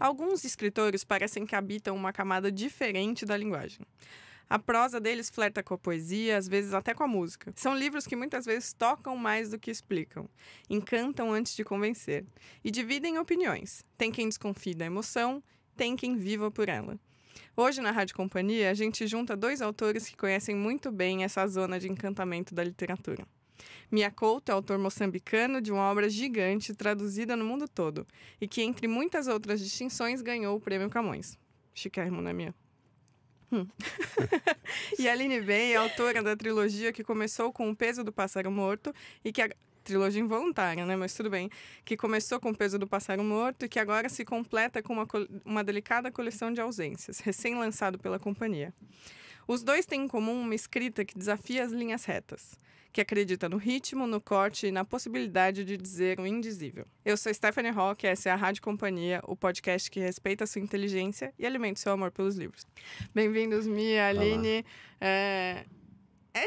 Alguns escritores parecem que habitam uma camada diferente da linguagem. A prosa deles flerta com a poesia, às vezes até com a música. São livros que muitas vezes tocam mais do que explicam, encantam antes de convencer e dividem opiniões. Tem quem desconfie da emoção, tem quem viva por ela. Hoje, na Rádio Companhia, a gente junta 2 autores que conhecem muito bem essa zona de encantamento da literatura. Mia Couto é autor moçambicano de uma obra gigante traduzida no mundo todo e que, entre muitas outras distinções, ganhou o Prêmio Camões. Chiquérrimo, né, Mia? E a Aline Bey é autora da trilogia que começou com O Peso do Pássaro Morto e que... Trilogia involuntária, né? Mas tudo bem. Que começou com O Peso do Pássaro Morto e que agora se completa com uma delicada coleção de ausências, recém-lançado pela companhia. Os 2 têm em comum uma escrita que desafia as linhas retas, que acredita no ritmo, no corte e na possibilidade de dizer o indizível. Eu sou Stephanie Rock, essa é a Rádio Companhia, o podcast que respeita a sua inteligência e alimenta o seu amor pelos livros. Bem-vindos, Mia, Aline. É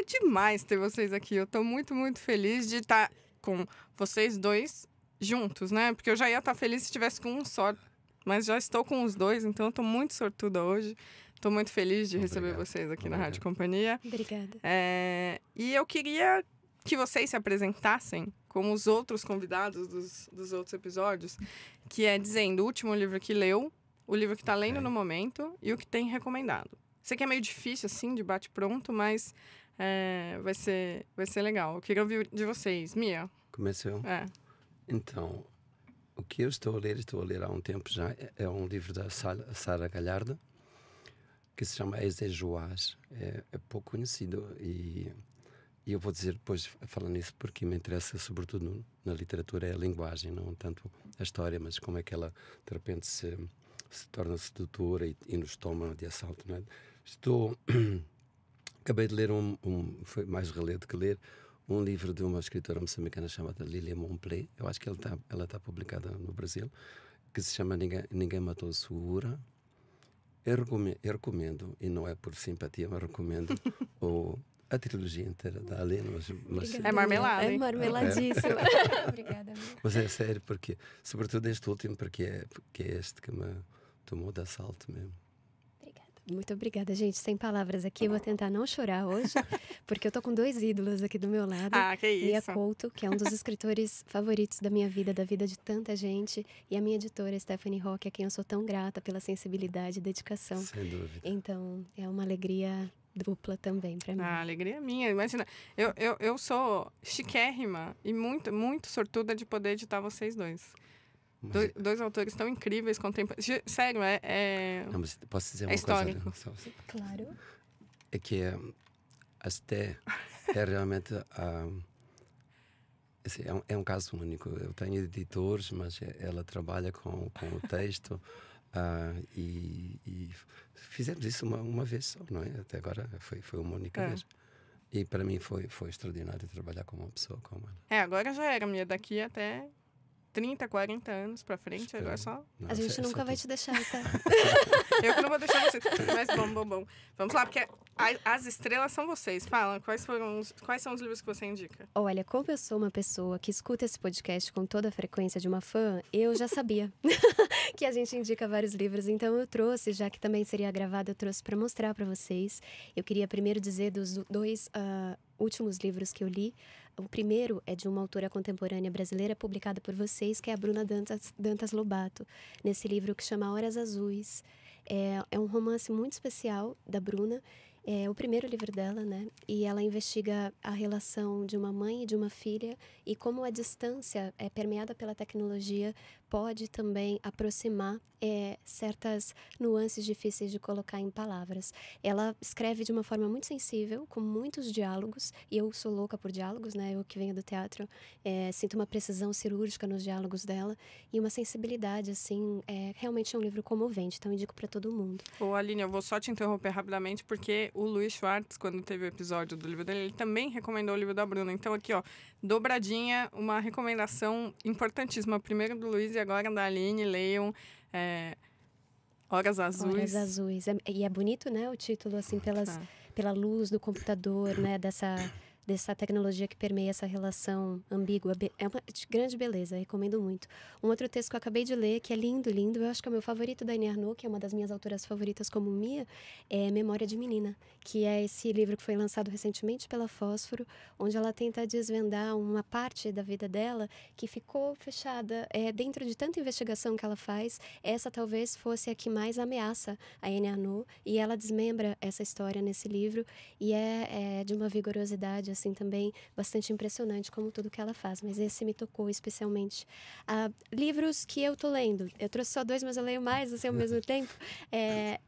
demais ter vocês aqui. Eu estou muito, muito feliz de estar com vocês 2 juntos, né? Porque eu já ia estar feliz se estivesse com um só, mas já estou com os 2, então eu estou muito sortuda hoje. Estou muito feliz de receber vocês aqui na Rádio Companhia. Obrigada. E eu queria que vocês se apresentassem como os outros convidados dos outros episódios, que é dizendo o último livro que leu, o livro que está lendo no momento e o que tem recomendado. Sei que é meio difícil, assim, de bate-pronto, mas vai ser legal. Eu queria ouvir de vocês. Mia? Começo eu? Então, o que eu estou a ler há um tempo já, é um livro da Sara Galhardo, que se chama Exejoás. É pouco conhecido e eu vou dizer depois, falando nisso, porque me interessa sobretudo na literatura é a linguagem, não tanto a história, mas como é que ela de repente se torna sedutora e nos toma de assalto, não é? Acabei de ler foi mais reler do que ler, um livro de uma escritora moçambicana chamada Lilia Momplé. Eu acho que ela está publicada no Brasil, que se chama Ninguém Matou Segura. Eu recomendo, e não é por simpatia, mas recomendo a trilogia inteira da Aline. Mas é marmelada, hein? É marmeladíssima. Obrigada, amiga. Mas é sério, porque, sobretudo este último, porque é este que me tomou de assalto mesmo. Muito obrigada, gente. Sem palavras aqui. Eu vou tentar não chorar hoje, porque eu tô com 2 ídolos aqui do meu lado. Que isso. Mia Couto, que é um dos escritores favoritos da minha vida, da vida de tanta gente. E a minha editora, Stephanie Rock, a quem eu sou tão grata pela sensibilidade e dedicação. Sem dúvida. Então, é uma alegria dupla também para mim. A alegria minha. Imagina, eu sou chiquérrima e muito, muito sortuda de poder editar vocês 2. Dois autores tão incríveis, contemporâneos. Sério, Não, mas posso dizer uma histórico. Coisa? Claro. É que a Sté é realmente... assim, é um caso único. Eu tenho editores, mas ela trabalha com o texto e fizemos isso uma vez só, não é? Até agora foi uma única vez. E para mim foi extraordinário trabalhar com uma pessoa como ela. Agora já era, minha daqui até 30, 40 anos pra frente, agora só... A gente nunca vai te deixar, tá? Eu que não vou deixar você. Mas bom. Vamos lá, porque as estrelas são vocês. Fala, quais são os livros que você indica? Olha, como eu sou uma pessoa que escuta esse podcast com toda a frequência de uma fã, eu já sabia que a gente indica vários livros. Então eu trouxe, já que também seria gravado, eu trouxe para mostrar para vocês. Eu queria primeiro dizer dos 2... últimos livros que eu li. O primeiro é de uma autora contemporânea brasileira publicada por vocês, que é a Bruna Dantas Lobato, nesse livro que chama Horas Azuis. É um romance muito especial da Bruna. É o primeiro livro dela, né? E ela investiga a relação de uma mãe e de uma filha e como a distância permeada pela tecnologia pode também aproximar certas nuances difíceis de colocar em palavras. Ela escreve de uma forma muito sensível, com muitos diálogos, e eu sou louca por diálogos, né? Eu que venho do teatro, sinto uma precisão cirúrgica nos diálogos dela e uma sensibilidade, assim, realmente é um livro comovente, então eu indico para todo mundo. Ô, Aline, eu vou só te interromper rapidamente, porque o Luiz Schwartz, quando teve o episódio do livro dele, ele também recomendou o livro da Bruna. Então aqui, ó, dobradinha, uma recomendação importantíssima, primeiro do Luiz e agora da Aline, leiam Horas Azuis. Horas Azuis. E é bonito, né, o título, assim, pela luz do computador, né, dessa tecnologia que permeia essa relação ambígua. É uma de grande beleza, recomendo muito. Um outro texto que eu acabei de ler, que é lindo, lindo, eu acho que é o meu favorito da Annie Ernaux, que é uma das minhas autoras favoritas como Mia, é Memória de Menina, que é esse livro que foi lançado recentemente pela Fósforo, onde ela tenta desvendar uma parte da vida dela que ficou fechada. Dentro de tanta investigação que ela faz, essa talvez fosse a que mais ameaça a Annie Ernaux, e ela desmembra essa história nesse livro, e é de uma vigorosidade assim também bastante impressionante, como tudo que ela faz, mas esse me tocou especialmente. Livros que eu tô lendo, eu trouxe só 2, mas eu leio mais assim ao mesmo tempo.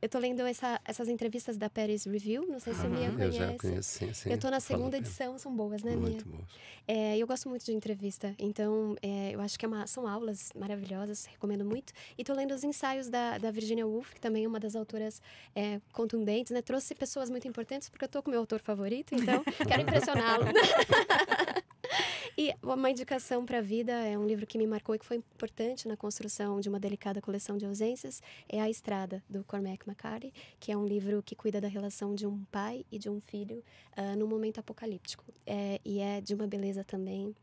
Eu tô lendo essas entrevistas da Paris Review, não sei se a Mia conhece. Eu já conheço, sim. Eu tô na segunda edição, são boas, né, Mia? Muito boas. Eu gosto muito de entrevista, então eu acho que são aulas maravilhosas, recomendo muito. E tô lendo os ensaios da Virginia Woolf, que também é uma das autoras contundentes, né? Trouxe pessoas muito importantes, porque eu tô com o meu autor favorito, então quero impressioná-lo. E uma indicação para a vida é um livro que me marcou e que foi importante na construção de uma delicada coleção de ausências, é A Estrada, do Cormac McCarthy, que é um livro que cuida da relação de um pai e de um filho num momento apocalíptico. E é de uma beleza também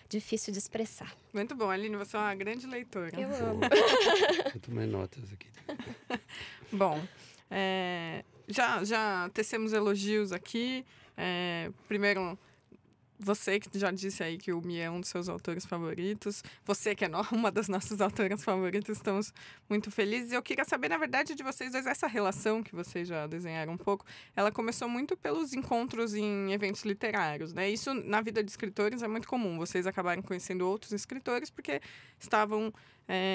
difícil de expressar. Muito bom, Aline, você é uma grande leitora. Eu amo. Eu tomei notas aqui. Bom, já tecemos elogios aqui. Primeiro, você que já disse aí que o Mia é um dos seus autores favoritos. Você que é uma das nossas autoras favoritas. Estamos muito felizes. Eu queria saber, na verdade, de vocês dois, essa relação que vocês já desenharam um pouco, ela começou muito pelos encontros em eventos literários, né? Isso, na vida de escritores, é muito comum. Vocês acabaram conhecendo outros escritores porque estavam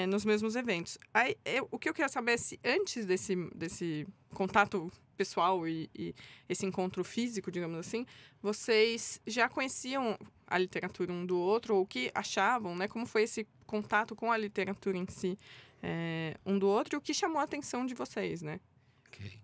nos mesmos eventos. Aí, o que eu queria saber é se antes desse contato pessoal e esse encontro físico, digamos assim, vocês já conheciam a literatura um do outro, ou o que achavam, né? Como foi esse contato com a literatura em si, um do outro, e o que chamou a atenção de vocês, né? Ok.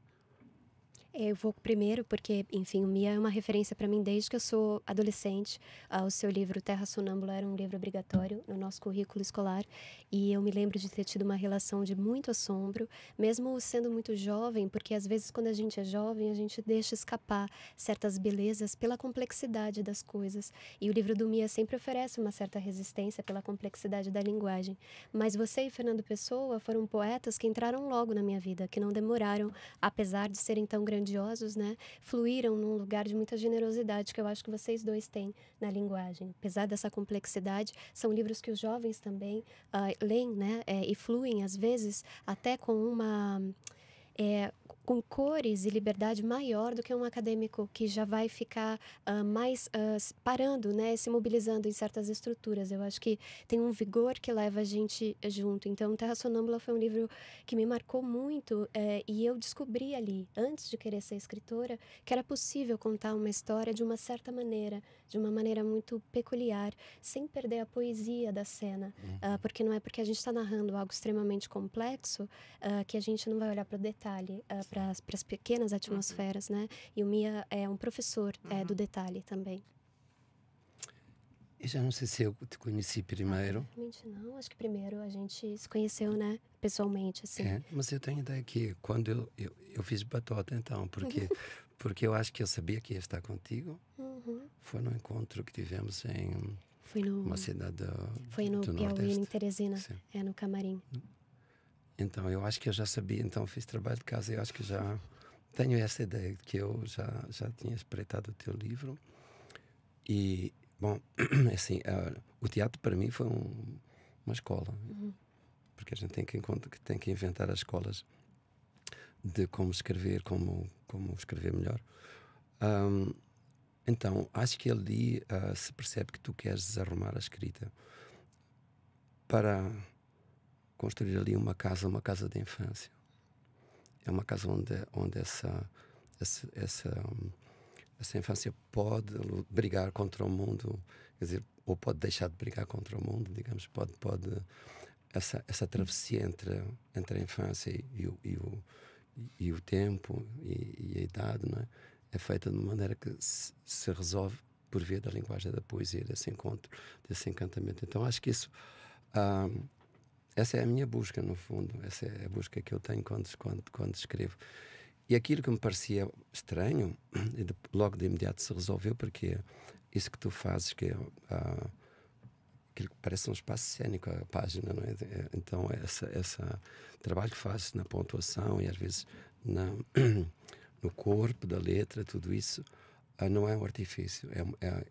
Eu vou primeiro porque, enfim, o Mia é uma referência para mim desde que eu sou adolescente. O seu livro Terra Sonâmbula era um livro obrigatório no nosso currículo escolar, e eu me lembro de ter tido uma relação de muito assombro, mesmo sendo muito jovem, porque às vezes quando a gente é jovem a gente deixa escapar certas belezas pela complexidade das coisas, e o livro do Mia sempre oferece uma certa resistência pela complexidade da linguagem. Mas você e Fernando Pessoa foram poetas que entraram logo na minha vida, que não demoraram, apesar de serem tão grandiosos, né, fluíram num lugar de muita generosidade que eu acho que vocês dois têm na linguagem. Apesar dessa complexidade, são livros que os jovens também leem, né, e fluem às vezes até com com cores e liberdade maior do que um acadêmico que já vai ficar mais parando, né, se mobilizando em certas estruturas. Eu acho que tem um vigor que leva a gente junto. Então, Terra Sonâmbula foi um livro que me marcou muito, e eu descobri ali, antes de querer ser escritora, que era possível contar uma história de uma certa maneira, de uma maneira muito peculiar, sem perder a poesia da cena. Porque não é porque a gente está narrando algo extremamente complexo que a gente não vai olhar para o detalhe, para as pequenas atmosferas, né? E o Mia é um professor do detalhe também. Eu já não sei se eu te conheci primeiro. Realmente não, acho que primeiro a gente se conheceu, né? Pessoalmente, assim. Mas eu tenho ideia que quando eu fiz batota, então, porque eu acho que eu sabia que ia estar contigo. Foi no encontro que tivemos em uma cidade do Nordeste. Foi no Piauí, em Teresina, no Camarim. Então, eu acho que eu já sabia, então fiz trabalho de casa, eu acho que já tenho essa ideia de que eu já tinha espreitado o teu livro. E, bom, assim, o teatro para mim foi uma escola, porque a gente tem que inventar as escolas de como escrever melhor. Então, acho que ali se percebe que tu queres desarrumar a escrita para construir ali uma casa de infância. É uma casa onde essa infância pode brigar contra o mundo, quer dizer, ou pode deixar de brigar contra o mundo, digamos, pode essa travessia entre a infância e o tempo e a idade, não é? É feita de uma maneira que se resolve por via da linguagem da poesia, desse encontro, desse encantamento. Então acho que isso essa é a minha busca, no fundo. Essa é a busca que eu tenho quando escrevo. E aquilo que me parecia estranho, logo de imediato se resolveu, porque isso que tu fazes, que é aquilo que parece um espaço cênico, a página, não é? Então, esse trabalho que fazes na pontuação e às vezes no corpo da letra, tudo isso, não é um artifício,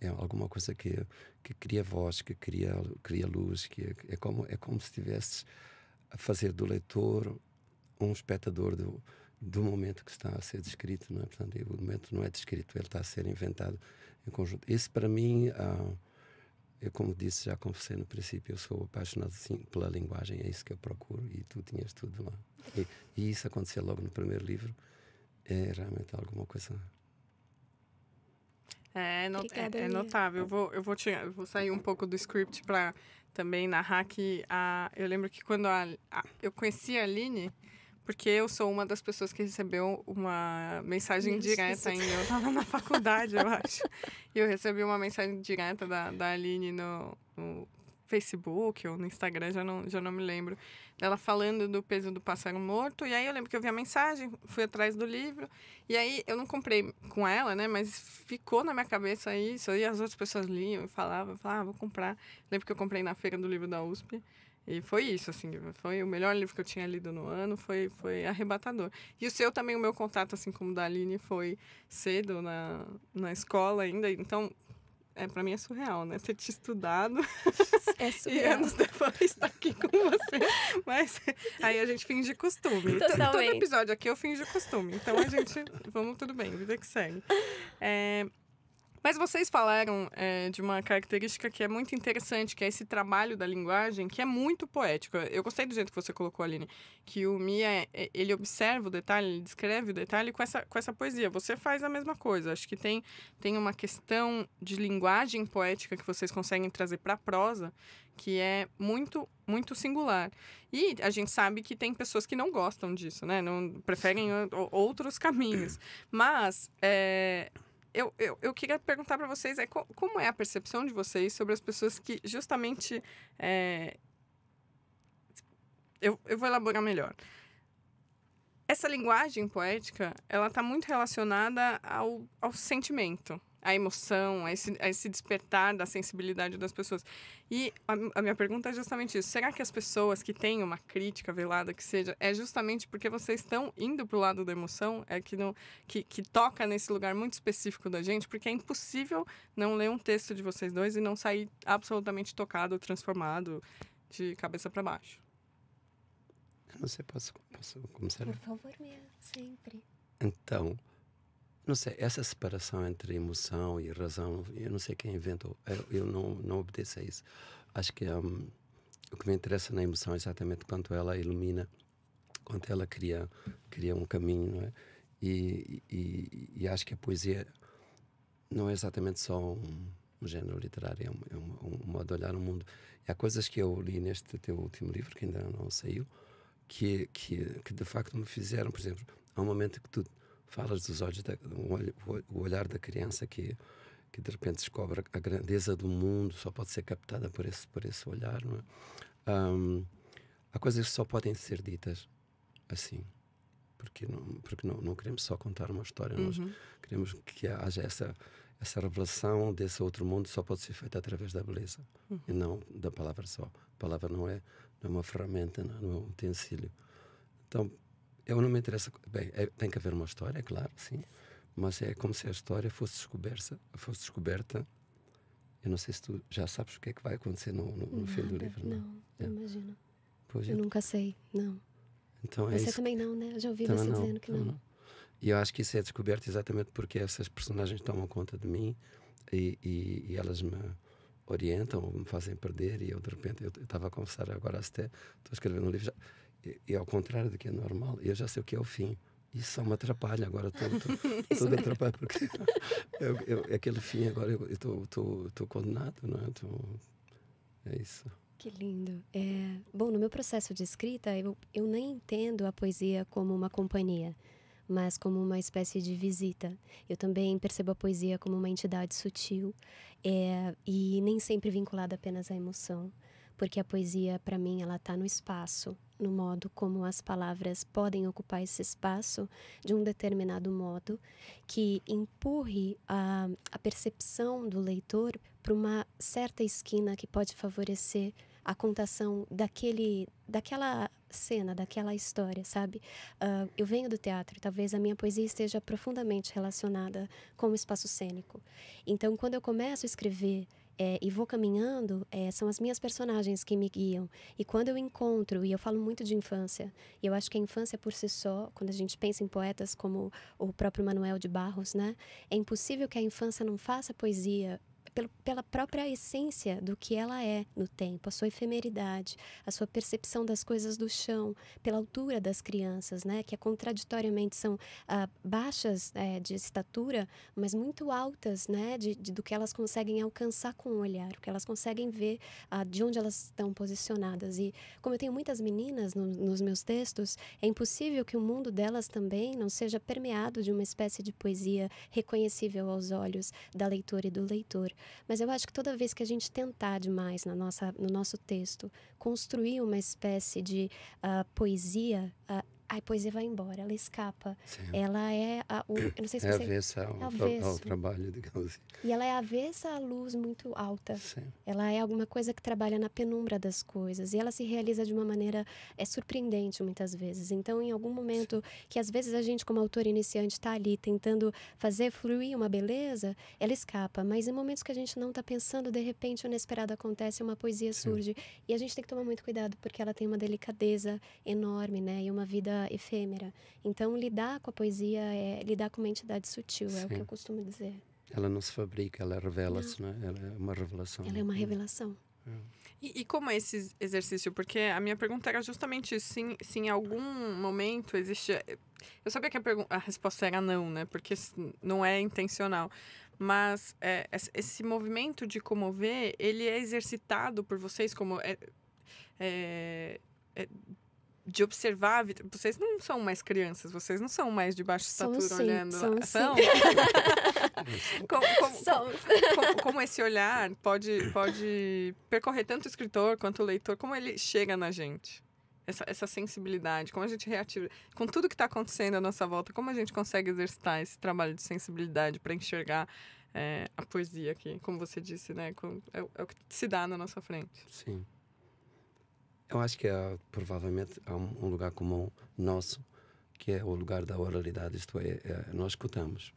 é alguma coisa que cria voz, que cria luz, que é como se estivesses a fazer do leitor um espectador do momento que está a ser descrito, não é? Portanto, o momento não é descrito, ele está a ser inventado em conjunto. Isso, para mim, eu, como disse, já confessei no princípio, eu sou apaixonado sim, pela linguagem, é isso que eu procuro, e tu tinhas tudo lá. E isso aconteceu logo no primeiro livro, é realmente alguma coisa... É notável. Eu vou sair um pouco do script para também narrar que eu lembro que quando eu conheci a Aline, porque eu sou uma das pessoas que recebeu uma mensagem direta ainda. Eu estava na faculdade, eu acho. E eu recebi uma mensagem direta da Aline no Facebook ou no Instagram, já não me lembro. Ela falando do peso do pássaro morto. E aí eu lembro que eu vi a mensagem, fui atrás do livro. E aí eu não comprei com ela, né? Mas ficou na minha cabeça isso. E as outras pessoas liam e falavam, vou comprar. Lembro que eu comprei na feira do livro da USP. E foi isso, assim, foi o melhor livro que eu tinha lido no ano, foi arrebatador. E o seu também, o meu contato, assim como o da Aline, foi cedo na escola ainda, então, pra mim é surreal, né? Ter te estudado É surreal. E anos depois estar aqui com você, mas aí a gente finge costume. Totalmente. Todo episódio aqui eu finge costume, então a gente, tudo bem, vida que segue. Mas vocês falaram de uma característica que é muito interessante, que é esse trabalho da linguagem, que é muito poético. Eu gostei do jeito que você colocou, Aline, que o Mia, ele observa o detalhe, ele descreve o detalhe com essa poesia. Você faz a mesma coisa. Acho que tem uma questão de linguagem poética que vocês conseguem trazer para a prosa, que é muito, muito singular. E a gente sabe que tem pessoas que não gostam disso, né? Não preferem outros caminhos. Mas... Eu queria perguntar para vocês como é a percepção de vocês sobre as pessoas que justamente... Eu vou elaborar melhor. Essa linguagem poética, ela está muito relacionada ao sentimento, à emoção, a esse despertar da sensibilidade das pessoas. E a minha pergunta é justamente isso. Será que as pessoas que têm uma crítica velada, que seja, é justamente porque vocês estão indo para o lado da emoção, que toca nesse lugar muito específico da gente? Porque é impossível não ler um texto de vocês dois e não sair absolutamente tocado, transformado, de cabeça para baixo. Eu não sei, posso começar? Por favor, mesmo, sempre. Então, não sei, essa separação entre emoção e razão, eu não sei quem inventou, eu não obedeço a isso. Acho que o que me interessa na emoção é exatamente quanto ela ilumina, quanto ela cria um caminho, não é? E acho que a poesia não é exatamente só um género literário, é um modo de olhar o mundo. E há coisas que eu li neste teu último livro, que ainda não saiu, que de facto me fizeram, por exemplo, há um momento que tu falas dos olhos, o olhar da criança que de repente descobre a grandeza do mundo, só pode ser captada por esse olhar, não é? Há coisas que só podem ser ditas assim, porque não queremos só contar uma história, nós queremos que haja essa revelação desse outro mundo, só pode ser feita através da beleza e não da palavra só. A palavra não é uma ferramenta, não é um utensílio. Então, eu não me interessa... Bem, tem que haver uma história, é claro, sim, mas é como se a história fosse descoberta. Eu não sei se tu já sabes o que é que vai acontecer no fim do livro. Não, imagino. Pois eu nunca sei, não. Então, você também não, né? Eu já ouvi você dizendo que não. E eu acho que isso é descoberto exatamente porque essas personagens tomam conta de mim e elas me orientam ou me fazem perder, e eu de repente, eu estava a conversar agora até, estou a escrever um livro e ao contrário do que é normal, eu já sei o que é o fim. Isso só me atrapalha agora, tudo atrapalha, porque aquele fim agora eu estou condenado, não é? É isso. Que lindo. Bom, no meu processo de escrita, eu nem entendo a poesia como uma companhia, mas como uma espécie de visita. Eu também percebo a poesia como uma entidade sutil e nem sempre vinculada apenas à emoção. porque a poesia, para mim, ela está no espaço, no modo como as palavras podem ocupar esse espaço de um determinado modo que empurre a percepção do leitor para uma certa esquina que pode favorecer a contação daquela cena, daquela história, sabe? Eu venho do teatro e talvez a minha poesia esteja profundamente relacionada com o espaço cênico. Então, quando eu começo a escrever e vou caminhando, são as minhas personagens que me guiam. E quando eu encontro, e eu falo muito de infância, e eu acho que a infância por si só, quando a gente pensa em poetas como o próprio Manuel de Barros, né? É impossível que a infância não faça poesia pela própria essência do que ela é no tempo, a sua efemeridade, a sua percepção das coisas do chão, pela altura das crianças, né, que contraditoriamente são baixas de estatura, mas muito altas, né, do que elas conseguem alcançar com o olhar, o que elas conseguem ver de onde elas estão posicionadas. E como eu tenho muitas meninas nos meus textos, é impossível que o mundo delas também não seja permeado de uma espécie de poesia reconhecível aos olhos da leitora e do leitor. Mas eu acho que toda vez que a gente tentar demais no nosso texto construir uma espécie de poesia, a poesia vai embora, ela escapa. Sim. Ela é eu não sei se você... avessa ao trabalho, digamos assim. E ela é avessa à luz muito alta. Sim. Ela é alguma coisa que trabalha na penumbra das coisas. E ela se realiza de uma maneira surpreendente muitas vezes. Então, em algum momento que às vezes a gente, como autor iniciante, está ali tentando fazer fluir uma beleza, ela escapa. Mas em momentos que a gente não está pensando, de repente, o inesperado acontece, uma poesia surge. E a gente tem que tomar muito cuidado, porque ela tem uma delicadeza enorme, né? E uma vida efêmera. Então, lidar com a poesia é lidar com uma entidade sutil, é o que eu costumo dizer. Ela não se fabrica, ela revela-se, não é? Ela é uma revelação. Ela é uma revelação. E como é esse exercício? Porque a minha pergunta era justamente se em algum momento existe... Eu sabia que a resposta era não, né? Porque não é intencional. Mas esse movimento de comover, ele é exercitado por vocês como... de observar, vocês não são mais crianças, vocês não são mais de baixa estatura olhando. São? Como esse olhar pode percorrer tanto o escritor quanto o leitor, como ele chega na gente? Essa sensibilidade, como a gente reativa. Com tudo que está acontecendo à nossa volta, como a gente consegue exercitar esse trabalho de sensibilidade para enxergar a poesia aqui, como você disse, né? É o que se dá na nossa frente. Sim. Eu acho que provavelmente há um lugar comum nosso, que é o lugar da oralidade, isto é, nós escutamos.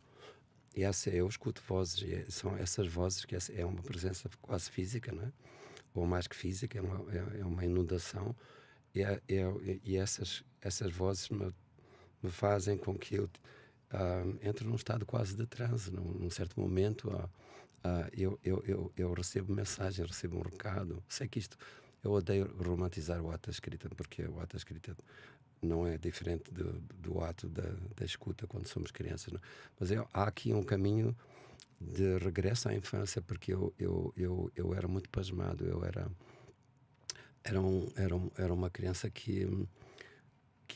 E eu escuto vozes, e são essas vozes que é uma presença quase física, não é? Ou mais que física, é uma inundação. E essas vozes me fazem com que eu entre num estado quase de transe. Num certo momento, eu recebo mensagem, recebo um recado. Sei que isto... Eu odeio romantizar o ato da escrita, porque o ato da escrita não é diferente do ato da escuta quando somos crianças. Não? Mas há aqui um caminho de regresso à infância, porque eu era muito pasmado. Eu era uma criança que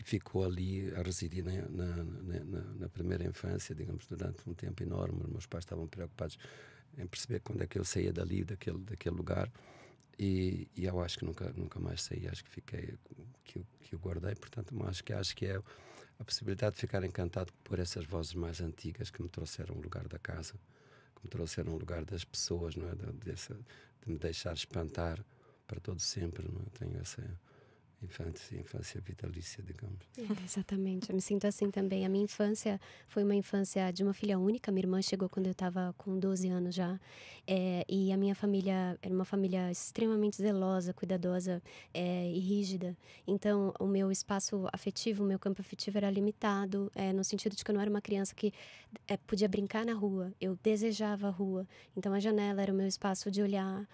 ficou ali a residir na primeira infância, digamos, durante um tempo enorme. Meus pais estavam preocupados em perceber quando é que eu saía dali, daquele lugar. E eu acho que nunca mais saí, acho que fiquei, que eu guardei, portanto, acho que é a possibilidade de ficar encantado por essas vozes mais antigas que me trouxeram o lugar da casa, que me trouxeram o lugar das pessoas, não é? De me deixar espantar para todo sempre, não é? Tenho essa infância vitalícia, digamos. Exatamente, eu me sinto assim também. A minha infância foi uma infância de uma filha única. Minha irmã chegou quando eu estava com 12 anos já. E a minha família era uma família extremamente zelosa, cuidadosa e rígida. Então, o meu espaço afetivo, o meu campo afetivo era limitado, no sentido de que eu não era uma criança que podia brincar na rua. Eu desejava a rua. Então, a janela era o meu espaço de olhar.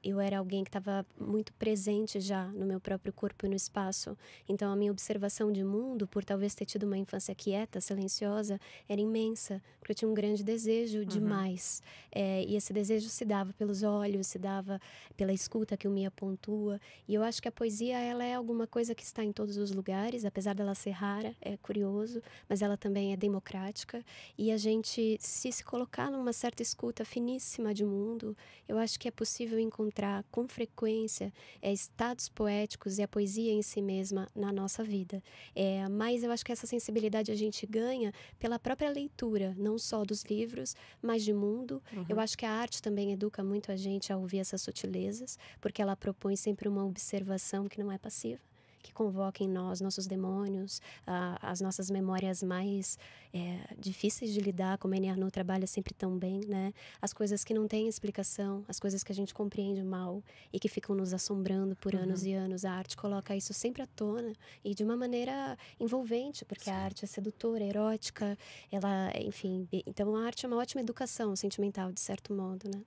Eu era alguém que estava muito presente já no meu próprio corpo, corpo e no espaço. Então, a minha observação de mundo, por talvez ter tido uma infância quieta, silenciosa, era imensa, porque eu tinha um grande desejo de mais. E esse desejo se dava pelos olhos, se dava pela escuta que o Mia pontua. E eu acho que a poesia, ela é alguma coisa que está em todos os lugares, apesar dela ser rara, é curioso, mas ela também é democrática. E a gente, se colocar numa certa escuta finíssima de mundo, eu acho que é possível encontrar com frequência estados poéticos e a poesia em si mesma na nossa vida. Mas eu acho que essa sensibilidade a gente ganha pela própria leitura, não só dos livros, mas de mundo. Eu acho que a arte também educa muito a gente a ouvir essas sutilezas, porque ela propõe sempre uma observação que não é passiva, que convoca em nós nossos demônios, as nossas memórias mais difíceis de lidar, como a Eni Arnaud trabalha sempre tão bem, né? As coisas que não têm explicação, as coisas que a gente compreende mal e que ficam nos assombrando por anos e anos. A arte coloca isso sempre à tona e de uma maneira envolvente, porque a arte é sedutora, erótica, ela, enfim... Então, a arte é uma ótima educação sentimental, de certo modo, né?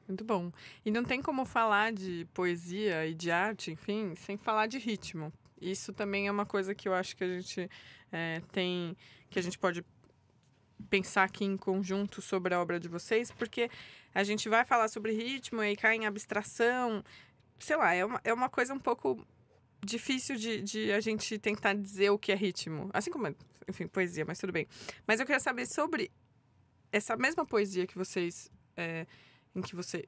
Muito bom. E não tem como falar de poesia e de arte, enfim, sem falar de ritmo. Isso também é uma coisa que eu acho que a gente tem, que a gente pode pensar aqui em conjunto sobre a obra de vocês, porque a gente vai falar sobre ritmo e cai em abstração. Sei lá, é uma coisa um pouco difícil de a gente tentar dizer o que é ritmo. Assim como, enfim, poesia, mas tudo bem. Mas eu queria saber sobre essa mesma poesia que vocês...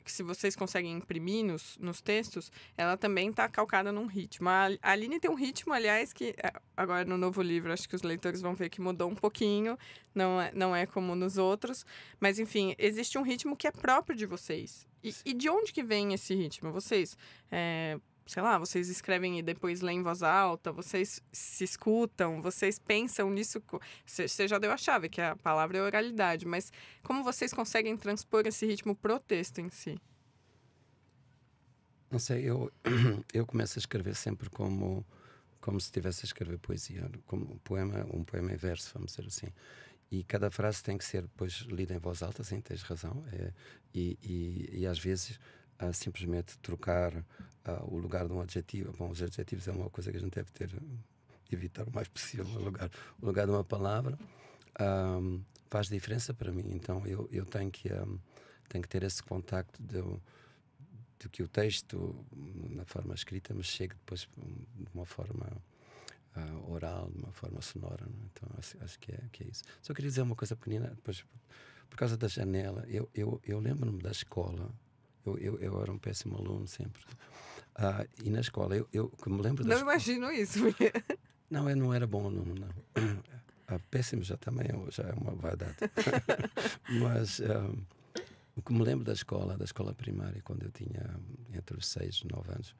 que se vocês conseguem imprimir nos textos, ela também está calcada num ritmo. A Aline tem um ritmo, aliás, que agora no novo livro, acho que os leitores vão ver que mudou um pouquinho, não é como nos outros, mas enfim, existe um ritmo que é próprio de vocês. E de onde que vem esse ritmo? Vocês... sei lá, vocês escrevem e depois lêem em voz alta, vocês se escutam, vocês pensam nisso. Você já deu a chave, que a palavra é oralidade, mas como vocês conseguem transpor esse ritmo pro texto em si? Não sei, eu começo a escrever sempre como se estivesse a escrever poesia, como um poema em verso, vamos dizer assim. E cada frase tem que ser depois lida em voz alta, sim, tens razão. E às vezes simplesmente trocar o lugar de um adjetivo. Bom, os adjetivos é uma coisa que a gente deve evitar o mais possível. O lugar de uma palavra faz diferença para mim. Então eu tenho que ter esse contacto de que o texto, na forma escrita, me chegue depois de uma forma oral, de uma forma sonora. Não é? Então acho que é isso. Só queria dizer uma coisa pequenina, depois, por causa da janela. Eu lembro-me da escola. Eu era um péssimo aluno sempre. E na escola, eu que me lembro... Não imagino isso. Não, eu não era bom aluno, não. Péssimo já também já é uma vaidade. Mas o que me lembro da escola primária, quando eu tinha entre os 6 e 9 anos,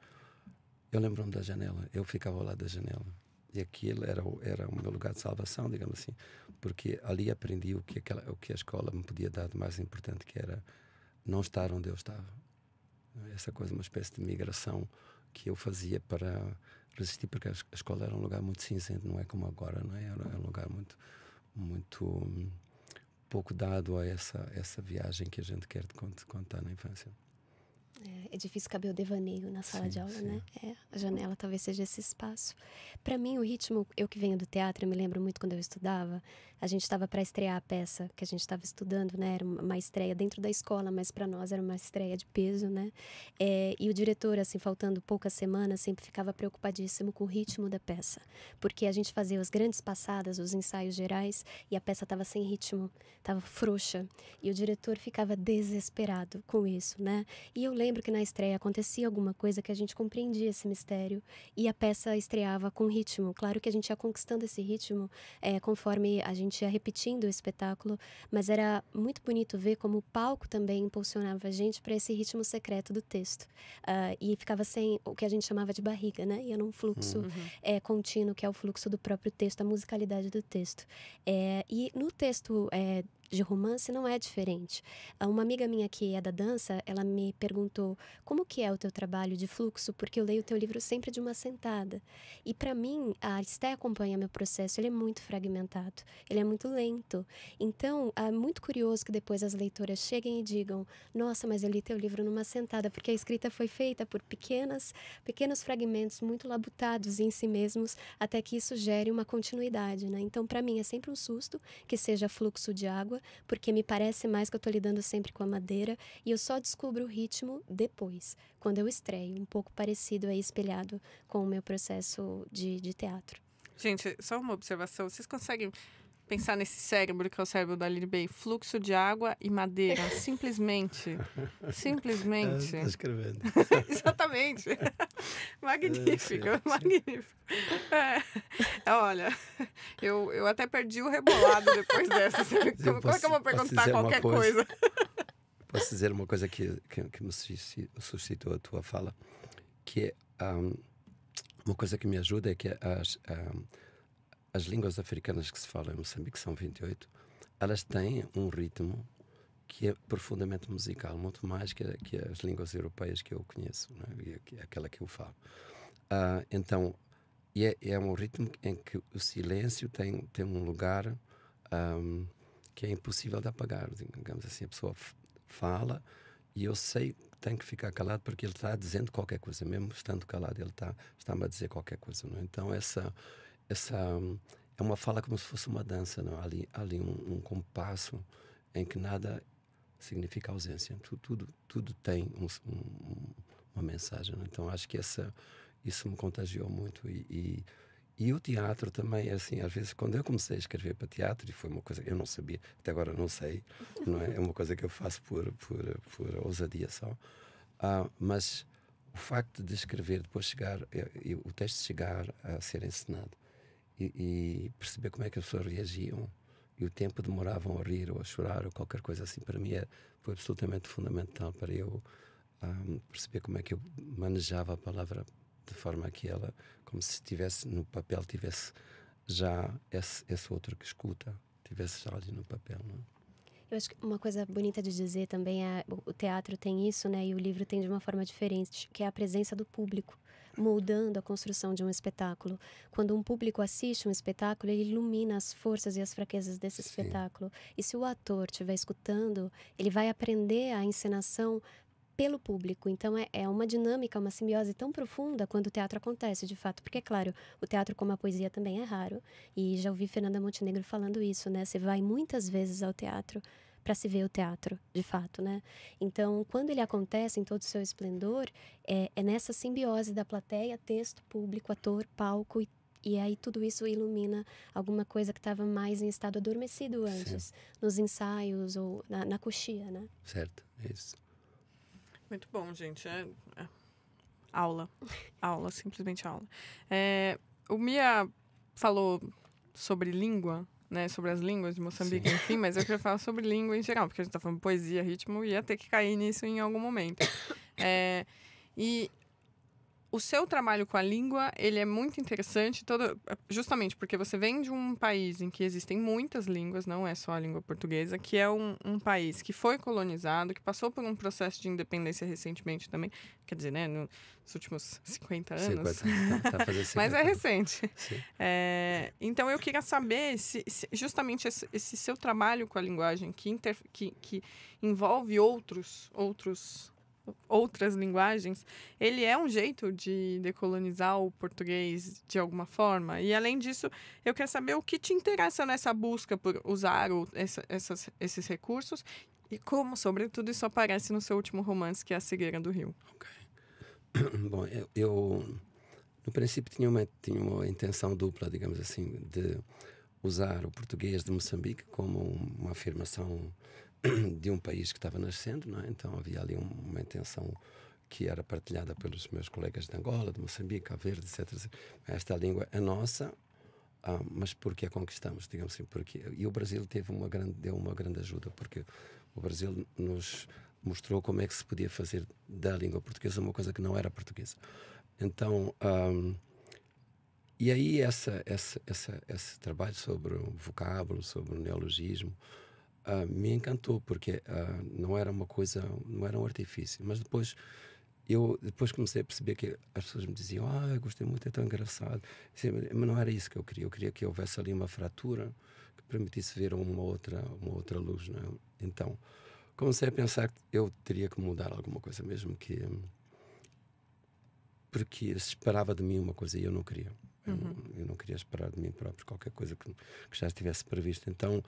eu lembro-me da janela. Eu ficava ao lado da janela. E aquilo era o meu lugar de salvação, digamos assim. Porque ali aprendi o que a escola me podia dar de mais importante, que era não estar onde eu estava. Essa coisa, uma espécie de migração que eu fazia para resistir, porque a escola era um lugar muito cinzento, não é como agora, não é? Era um lugar muito pouco dado a essa viagem que a gente quer quando está na infância. É difícil caber o devaneio na sala de aula, sim. né? A janela talvez seja esse espaço. Para mim, o ritmo, eu que venho do teatro, eu me lembro muito quando eu estudava, a gente estava para estrear a peça que a gente estava estudando, né? Era uma estreia dentro da escola, mas para nós era uma estreia de peso, né? E o diretor, assim, faltando poucas semanas, sempre ficava preocupadíssimo com o ritmo da peça, porque a gente fazia as grandes passadas, os ensaios gerais, e a peça estava sem ritmo, estava frouxa, e o diretor ficava desesperado com isso, né? E eu lembro que na estreia acontecia alguma coisa que a gente compreendia esse mistério e a peça estreava com ritmo. Claro que a gente ia conquistando esse ritmo conforme a gente ia repetindo o espetáculo, mas era muito bonito ver como o palco também impulsionava a gente para esse ritmo secreto do texto. E ficava sem o que a gente chamava de barriga, né? Ia num fluxo contínuo, que é o fluxo do próprio texto, a musicalidade do texto. E no texto de romance não é diferente. Uma amiga minha que é da dança, ela me perguntou como que é o teu trabalho de fluxo, porque eu leio o teu livro sempre de uma sentada. E para mim, a Esté acompanha meu processo, ele é muito fragmentado, ele é muito lento. Então, é muito curioso que depois as leitoras cheguem e digam: nossa, mas eu li teu livro numa sentada, porque a escrita foi feita por pequenos fragmentos muito labutados em si mesmos, até que isso gere uma continuidade, né? Então, para mim, é sempre um susto que seja fluxo de água, porque me parece mais que eu estou lidando sempre com a madeira e eu só descubro o ritmo depois, quando eu estreio, um pouco parecido aí, espelhado com o meu processo de teatro. Gente, só uma observação. Vocês conseguem pensar nesse cérebro, que é o cérebro da Lili Bey? Fluxo de água e madeira. Simplesmente. Simplesmente. Está escrevendo. Exatamente. Magnífico, Sim. magnífico. Olha, eu até perdi o rebolado depois dessa. Como é que eu vou perguntar qualquer coisa? Posso dizer uma coisa que me suscitou a tua fala, que é uma coisa que me ajuda é que as línguas africanas que se falam em Moçambique, são 28, elas têm um ritmo que é profundamente musical, muito mais que as línguas europeias que eu conheço, né? E aquela que eu falo. Então, é um ritmo em que o silêncio tem um lugar que é impossível de apagar. Digamos assim, a pessoa fala e eu sei que tenho que ficar calado porque ele está dizendo qualquer coisa, mesmo estando calado, ele está-me a dizer qualquer coisa. Não é? Então, essa é uma fala como se fosse uma dança. Não? Ali um compasso em que nada significa ausência. Tudo tem uma mensagem. Não? Então, acho que isso me contagiou muito. E o teatro também, assim, às vezes, quando eu comecei a escrever para teatro, e foi uma coisa que eu não sabia, até agora não sei, não é? É uma coisa que eu faço por ousadia só. Mas o facto de escrever, depois chegar, o texto chegar a ser encenado, e perceber como é que as pessoas reagiam, e o tempo demoravam a rir ou a chorar ou qualquer coisa assim, para mim foi absolutamente fundamental para eu perceber como é que eu manejava a palavra de forma que ela, como se estivesse no papel, tivesse já esse outro que escuta, tivesse já ali no papel, não é? Eu acho que uma coisa bonita de dizer também é o teatro tem isso, né? E o livro tem de uma forma diferente, que é a presença do público, moldando a construção de um espetáculo. Quando um público assiste um espetáculo, ele ilumina as forças e as fraquezas desse Sim. espetáculo. E se o ator estiver escutando, ele vai aprender a encenação pelo público. Então, é uma dinâmica, uma simbiose tão profunda quando o teatro acontece, de fato. Porque, claro, o teatro, como a poesia, também é raro. E já ouvi Fernanda Montenegro falando isso, né? Você vai muitas vezes ao teatro para se ver o teatro, de fato, né? Então, quando ele acontece em todo o seu esplendor, é nessa simbiose da plateia, texto, público, ator, palco e aí tudo isso ilumina alguma coisa que estava mais em estado adormecido antes, Sim. nos ensaios ou na coxia, né? Certo, é isso. Muito bom, gente. Aula, simplesmente aula. O Mia falou sobre língua, né? Sobre as línguas de Moçambique, Sim. enfim, mas eu queria falar sobre língua em geral, porque a gente tá falando poesia, ritmo, ia ter que cair nisso em algum momento. E o seu trabalho com a língua, ele é muito interessante, justamente porque você vem de um país em que existem muitas línguas, não é só a língua portuguesa, que é um país que foi colonizado, que passou por um processo de independência recentemente também, quer dizer, né, nos últimos 50 anos. 50, tá a fazer 50. Mas é recente. Sim. Então, eu queria saber se justamente esse seu trabalho com a linguagem, que envolve outras linguagens, ele é um jeito de decolonizar o português de alguma forma. E, além disso, eu quero saber o que te interessa nessa busca por usar esses recursos e como, sobretudo, isso aparece no seu último romance, que é A Cegueira do Rio. Ok. Bom, eu no princípio tinha uma intenção dupla, digamos assim, de usar o português de Moçambique como uma afirmação de um país que estava nascendo, não é? Então havia ali uma intenção que era partilhada pelos meus colegas de Angola, de Moçambique, Cabo Verde, etc. Esta língua é nossa, mas porque a conquistamos, digamos assim, e o Brasil deu uma grande ajuda, porque o Brasil nos mostrou como é que se podia fazer da língua portuguesa uma coisa que não era portuguesa. Então, e aí esse trabalho sobre o vocábulo, sobre o neologismo, me encantou, porque não era uma coisa, não era um artifício. Mas depois comecei a perceber que as pessoas me diziam: eu gostei muito, é tão engraçado. Mas não era isso que eu queria. Eu queria que houvesse ali uma fratura que permitisse ver uma outra luz, não é? Então comecei a pensar que eu teria que mudar alguma coisa, mesmo que... Porque se esperava de mim uma coisa e eu não queria. Eu não queria esperar de mim próprio qualquer coisa que já estivesse previsto. Então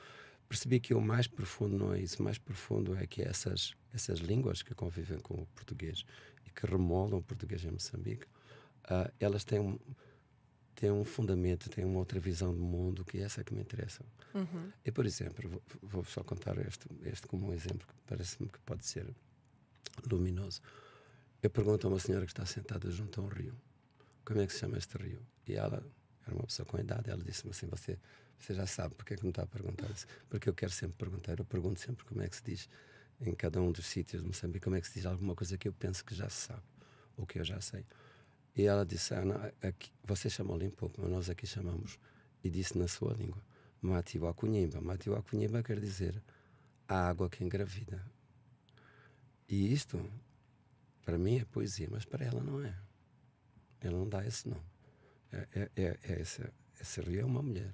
percebi que o mais profundo não é isso. O mais profundo é que essas línguas que convivem com o português e que remoldam o português em Moçambique, elas têm um fundamento, têm uma outra visão do mundo, que é essa que me interessa. E, por exemplo, vou só contar este como um exemplo que parece-me que pode ser luminoso. Eu pergunto a uma senhora que está sentada junto a um rio: como é que se chama este rio? E ela era uma pessoa com idade. Ela disse-me assim: você já sabe, porque é que me está a perguntar isso? Porque eu quero sempre perguntar. Eu pergunto sempre como é que se diz em cada um dos sítios de Moçambique, como é que se diz alguma coisa que eu penso que já se sabe, ou que eu já sei. E ela disse: não, aqui, vocês chamam Limpopo, mas nós aqui chamamos, e disse na sua língua, Matiwakunhimba. Matiwakunhimba quer dizer a água que engravida. E isto, para mim, é poesia, mas para ela não é. Ela não dá esse nome. Esse rio é uma mulher.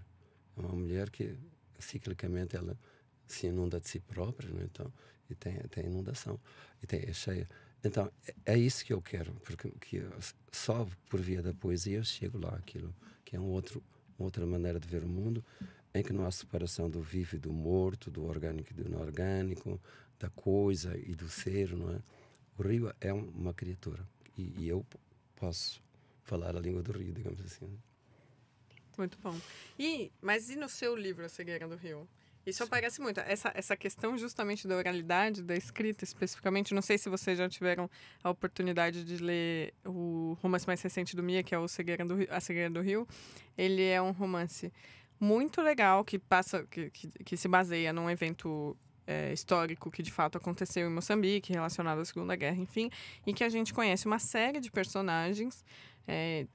É uma mulher que, ciclicamente, ela se inunda de si própria, não é? Então, e tem inundação. É cheia. Então, é isso que eu quero, porque só por via da poesia eu chego lá, aquilo que é uma outra maneira de ver o mundo, em que não há separação do vivo e do morto, do orgânico e do inorgânico, da coisa e do ser, não é? O rio é uma criatura, e eu posso falar a língua do rio, digamos assim. Muito bom. Mas e no seu livro, A Cegueira do Rio? Isso aparece muito. Essa questão justamente da oralidade, da escrita especificamente. Não sei se vocês já tiveram a oportunidade de ler o romance mais recente do Mia, que é A Cegueira do Rio. Ele é um romance muito legal, que se baseia num evento histórico que de fato aconteceu em Moçambique, relacionado à Segunda Guerra, enfim, e que a gente conhece uma série de personagens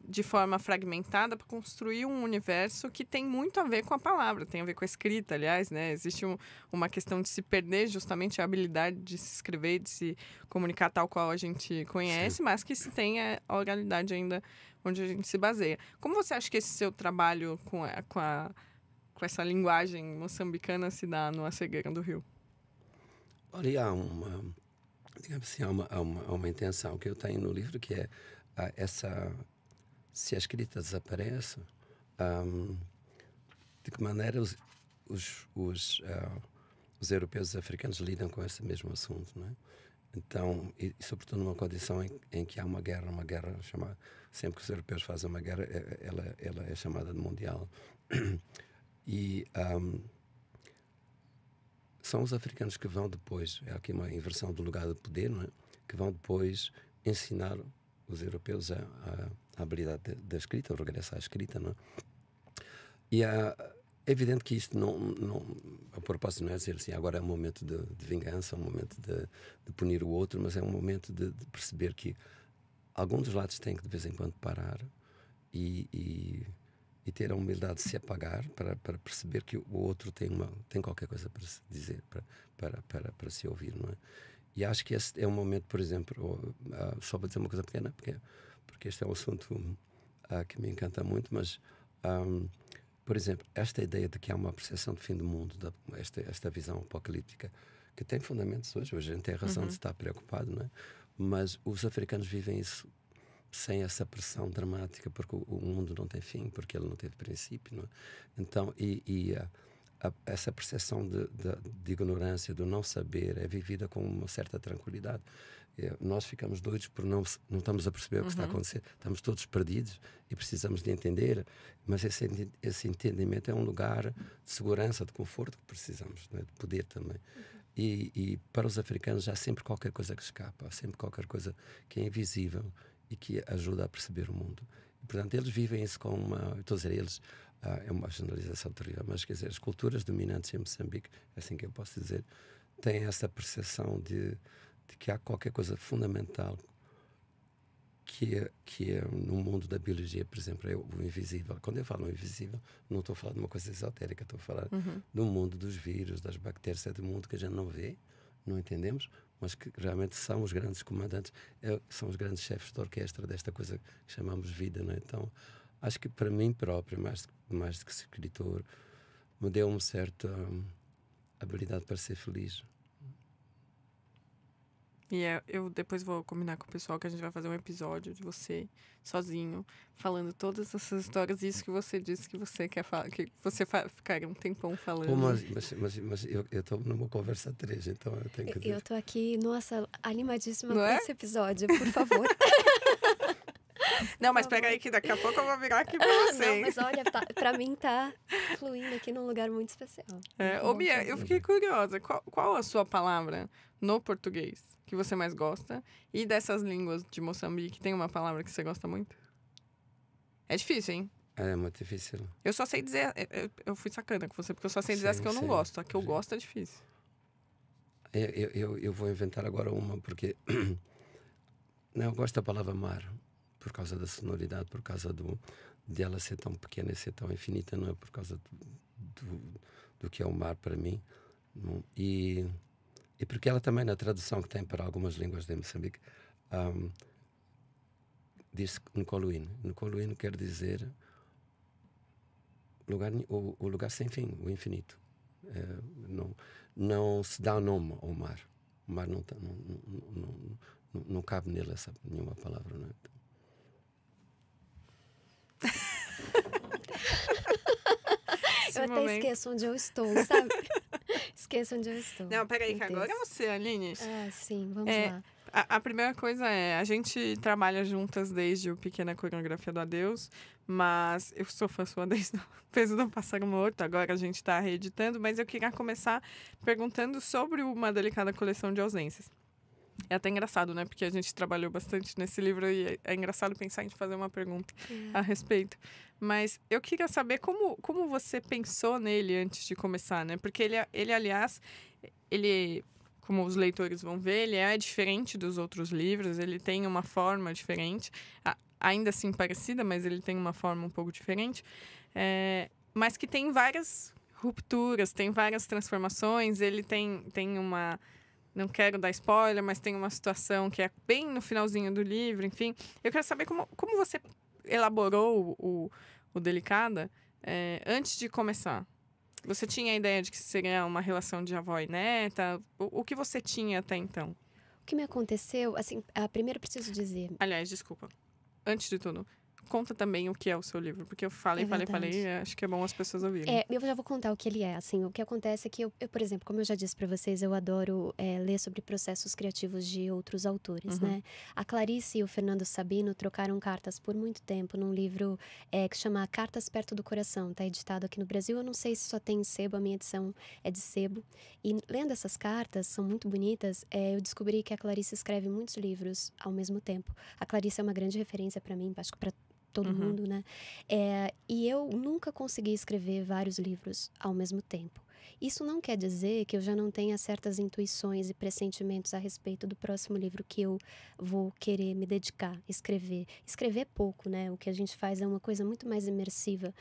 de forma fragmentada para construir um universo que tem muito a ver com a palavra, tem a ver com a escrita, aliás, né? Existe uma questão de se perder justamente a habilidade de se escrever, de se comunicar tal qual a gente conhece, sim, mas que se tem a oralidade ainda onde a gente se baseia. Como você acha que esse seu trabalho com essa linguagem moçambicana se dá no A Cegueira do Rio? Olha, digamos assim, há uma intenção que eu tenho no livro, que é se a escrita desaparece, de que maneira os europeus e os africanos lidam com esse mesmo assunto, não é? Então, e sobretudo numa condição em que há uma guerra chamada, sempre que os europeus fazem uma guerra, ela é chamada de mundial. E são os africanos que vão depois, é aqui uma inversão do lugar de poder, não é? Que vão depois ensinar os europeus a habilidade da escrita, o regresso à escrita, não é? E é evidente que isto a propósito não é dizer assim, agora é um momento de vingança, é um momento de punir o outro, mas é um momento de perceber que algum dos lados tem que de vez em quando parar e ter a humildade de se apagar para perceber que o outro tem qualquer coisa para se dizer, para se ouvir, não é? E acho que esse é um momento, por exemplo, só para dizer uma coisa pequena, porque este é um assunto que me encanta muito, mas, por exemplo, esta ideia de que há uma percepção de fim do mundo, esta visão apocalíptica, que tem fundamentos hoje a gente tem razão de estar preocupado, não é? Mas os africanos vivem isso sem essa pressão dramática, porque o mundo não tem fim, porque ele não teve princípio, não é? Então, essa percepção de ignorância, do não saber, é vivida com uma certa tranquilidade. Nós ficamos doidos por não estamos a perceber o que está a acontecer. Estamos todos perdidos e precisamos de entender, mas esse entendimento é um lugar de segurança, de conforto que precisamos, não é? De poder também. E para os africanos há sempre qualquer coisa que escapa, há sempre qualquer coisa que é invisível e que ajuda a perceber o mundo. E, portanto, eles vivem isso com estou a dizer eles, é uma generalização terrível, mas quer dizer, as culturas dominantes em Moçambique, é assim que eu posso dizer, têm essa percepção de que há qualquer coisa fundamental no mundo da biologia, por exemplo, é o invisível. Quando eu falo invisível, não estou a falar de uma coisa esotérica, estou a falar do mundo dos vírus, das bactérias, é do mundo que a gente não vê, não entendemos, mas que realmente são os grandes comandantes, são os grandes chefes de orquestra desta coisa que chamamos vida, não é? Então, acho que para mim próprio, mais do que escritor, me deu uma certa habilidade para ser feliz. E eu depois vou combinar com o pessoal que a gente vai fazer um episódio de você sozinho, falando todas essas histórias, isso que você disse que você quer falar, que você ficaria um tempão falando. Pô, mas eu estou numa conversa a três, então eu tenho que dizer. Eu estou aqui, nossa, animadíssima Não com é? esse episódio, por favor. Não, mas pega aí que daqui a pouco eu vou virar aqui pra você. Não, mas olha, pra mim tá fluindo aqui num lugar muito especial. Ô, Bia, eu fiquei curiosa. Qual a sua palavra no português que você mais gosta? E dessas línguas de Moçambique, tem uma palavra que você gosta muito? É difícil, hein? É muito difícil. Eu só sei dizer... Eu fui sacana com você, porque eu só sei dizer as que eu não gosto. A que eu gosto é difícil. Eu vou inventar agora uma, porque... Não, eu gosto da palavra mar, por causa da sonoridade, por causa de ela ser tão pequena e ser tão infinita, não é? Por causa do que é o mar para mim. Não? E porque ela também, na tradução que tem para algumas línguas de Moçambique, diz Nkoluíno. Nkoluíno quer dizer o lugar sem fim, o infinito. Não se dá nome ao mar. O mar não cabe nele nenhuma palavra, não é? Eu até esqueço onde eu estou, sabe? Esqueço onde eu estou. Não, peraí, que agora é você, Aline. Ah, sim, vamos lá. A primeira coisa a gente trabalha juntas desde o Pequena Coreografia do Adeus, mas eu sou fã sua desde o Peso do Pássaro Morto, agora a gente está reeditando, mas eu queria começar perguntando sobre Uma Delicada Coleção de Ausências. É até engraçado, né? Porque a gente trabalhou bastante nesse livro e é engraçado pensar em fazer uma pergunta a respeito. Mas eu queria saber como você pensou nele antes de começar, né? Porque ele aliás, como os leitores vão ver, ele é diferente dos outros livros, ele tem uma forma diferente, ainda assim parecida, mas ele tem uma forma um pouco diferente, mas que tem várias rupturas, tem várias transformações, ele tem uma... Não quero dar spoiler, mas tem uma situação que é bem no finalzinho do livro, enfim. Eu quero saber como você elaborou o Delicada antes de começar. Você tinha a ideia de que seria uma relação de avó e neta? O que você tinha até então? O que me aconteceu, assim, primeiro eu preciso dizer... Aliás, desculpa. Antes de tudo, conta também o que é o seu livro, porque eu falei, acho que é bom as pessoas ouvirem. Eu já vou contar o que ele é, assim, o que acontece é que eu por exemplo, como eu já disse para vocês, eu adoro ler sobre processos criativos de outros autores, né? A Clarice e o Fernando Sabino trocaram cartas por muito tempo num livro que chama Cartas Perto do Coração, tá editado aqui no Brasil, eu não sei se só tem em sebo, a minha edição é de sebo, e lendo essas cartas, são muito bonitas, eu descobri que a Clarice escreve muitos livros ao mesmo tempo. A Clarice é uma grande referência para mim, acho que para todo mundo, né? E eu nunca consegui escrever vários livros ao mesmo tempo. Isso não quer dizer que eu já não tenha certas intuições e pressentimentos a respeito do próximo livro que eu vou querer me dedicar, escrever. Escrever é pouco, né? O que a gente faz é uma coisa muito mais imersiva.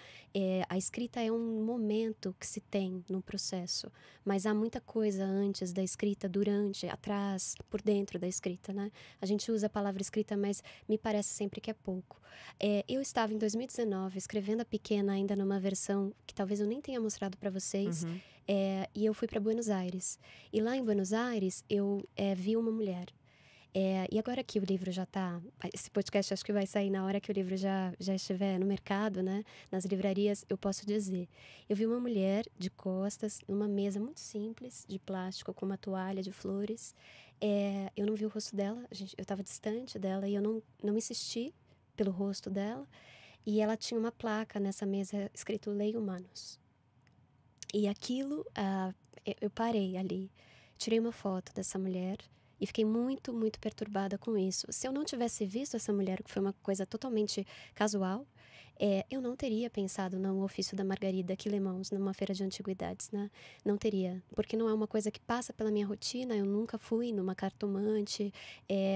A escrita é um momento que se tem no processo, mas há muita coisa antes da escrita, durante, atrás, por dentro da escrita, né? A gente usa a palavra escrita, mas me parece sempre que é pouco. Eu estava em 2019 escrevendo A Pequena ainda numa versão que talvez eu nem tenha mostrado para vocês, e eu fui para Buenos Aires. E lá em Buenos Aires eu vi uma mulher. E agora que o livro já está... Esse podcast acho que vai sair na hora que o livro já estiver no mercado, né? Nas livrarias, eu posso dizer. Eu vi uma mulher de costas, numa mesa muito simples, de plástico, com uma toalha de flores. Eu não vi o rosto dela, eu estava distante dela e eu não insisti pelo rosto dela. E ela tinha uma placa nessa mesa escrito Lei Humanos. E aquilo, eu parei ali, tirei uma foto dessa mulher e fiquei muito, muito perturbada com isso. Se eu não tivesse visto essa mulher, que foi uma coisa totalmente casual, eu não teria pensado no ofício da Margarida Quilemons, numa feira de antiguidades, né? Não teria, porque não é uma coisa que passa pela minha rotina, eu nunca fui numa cartomante,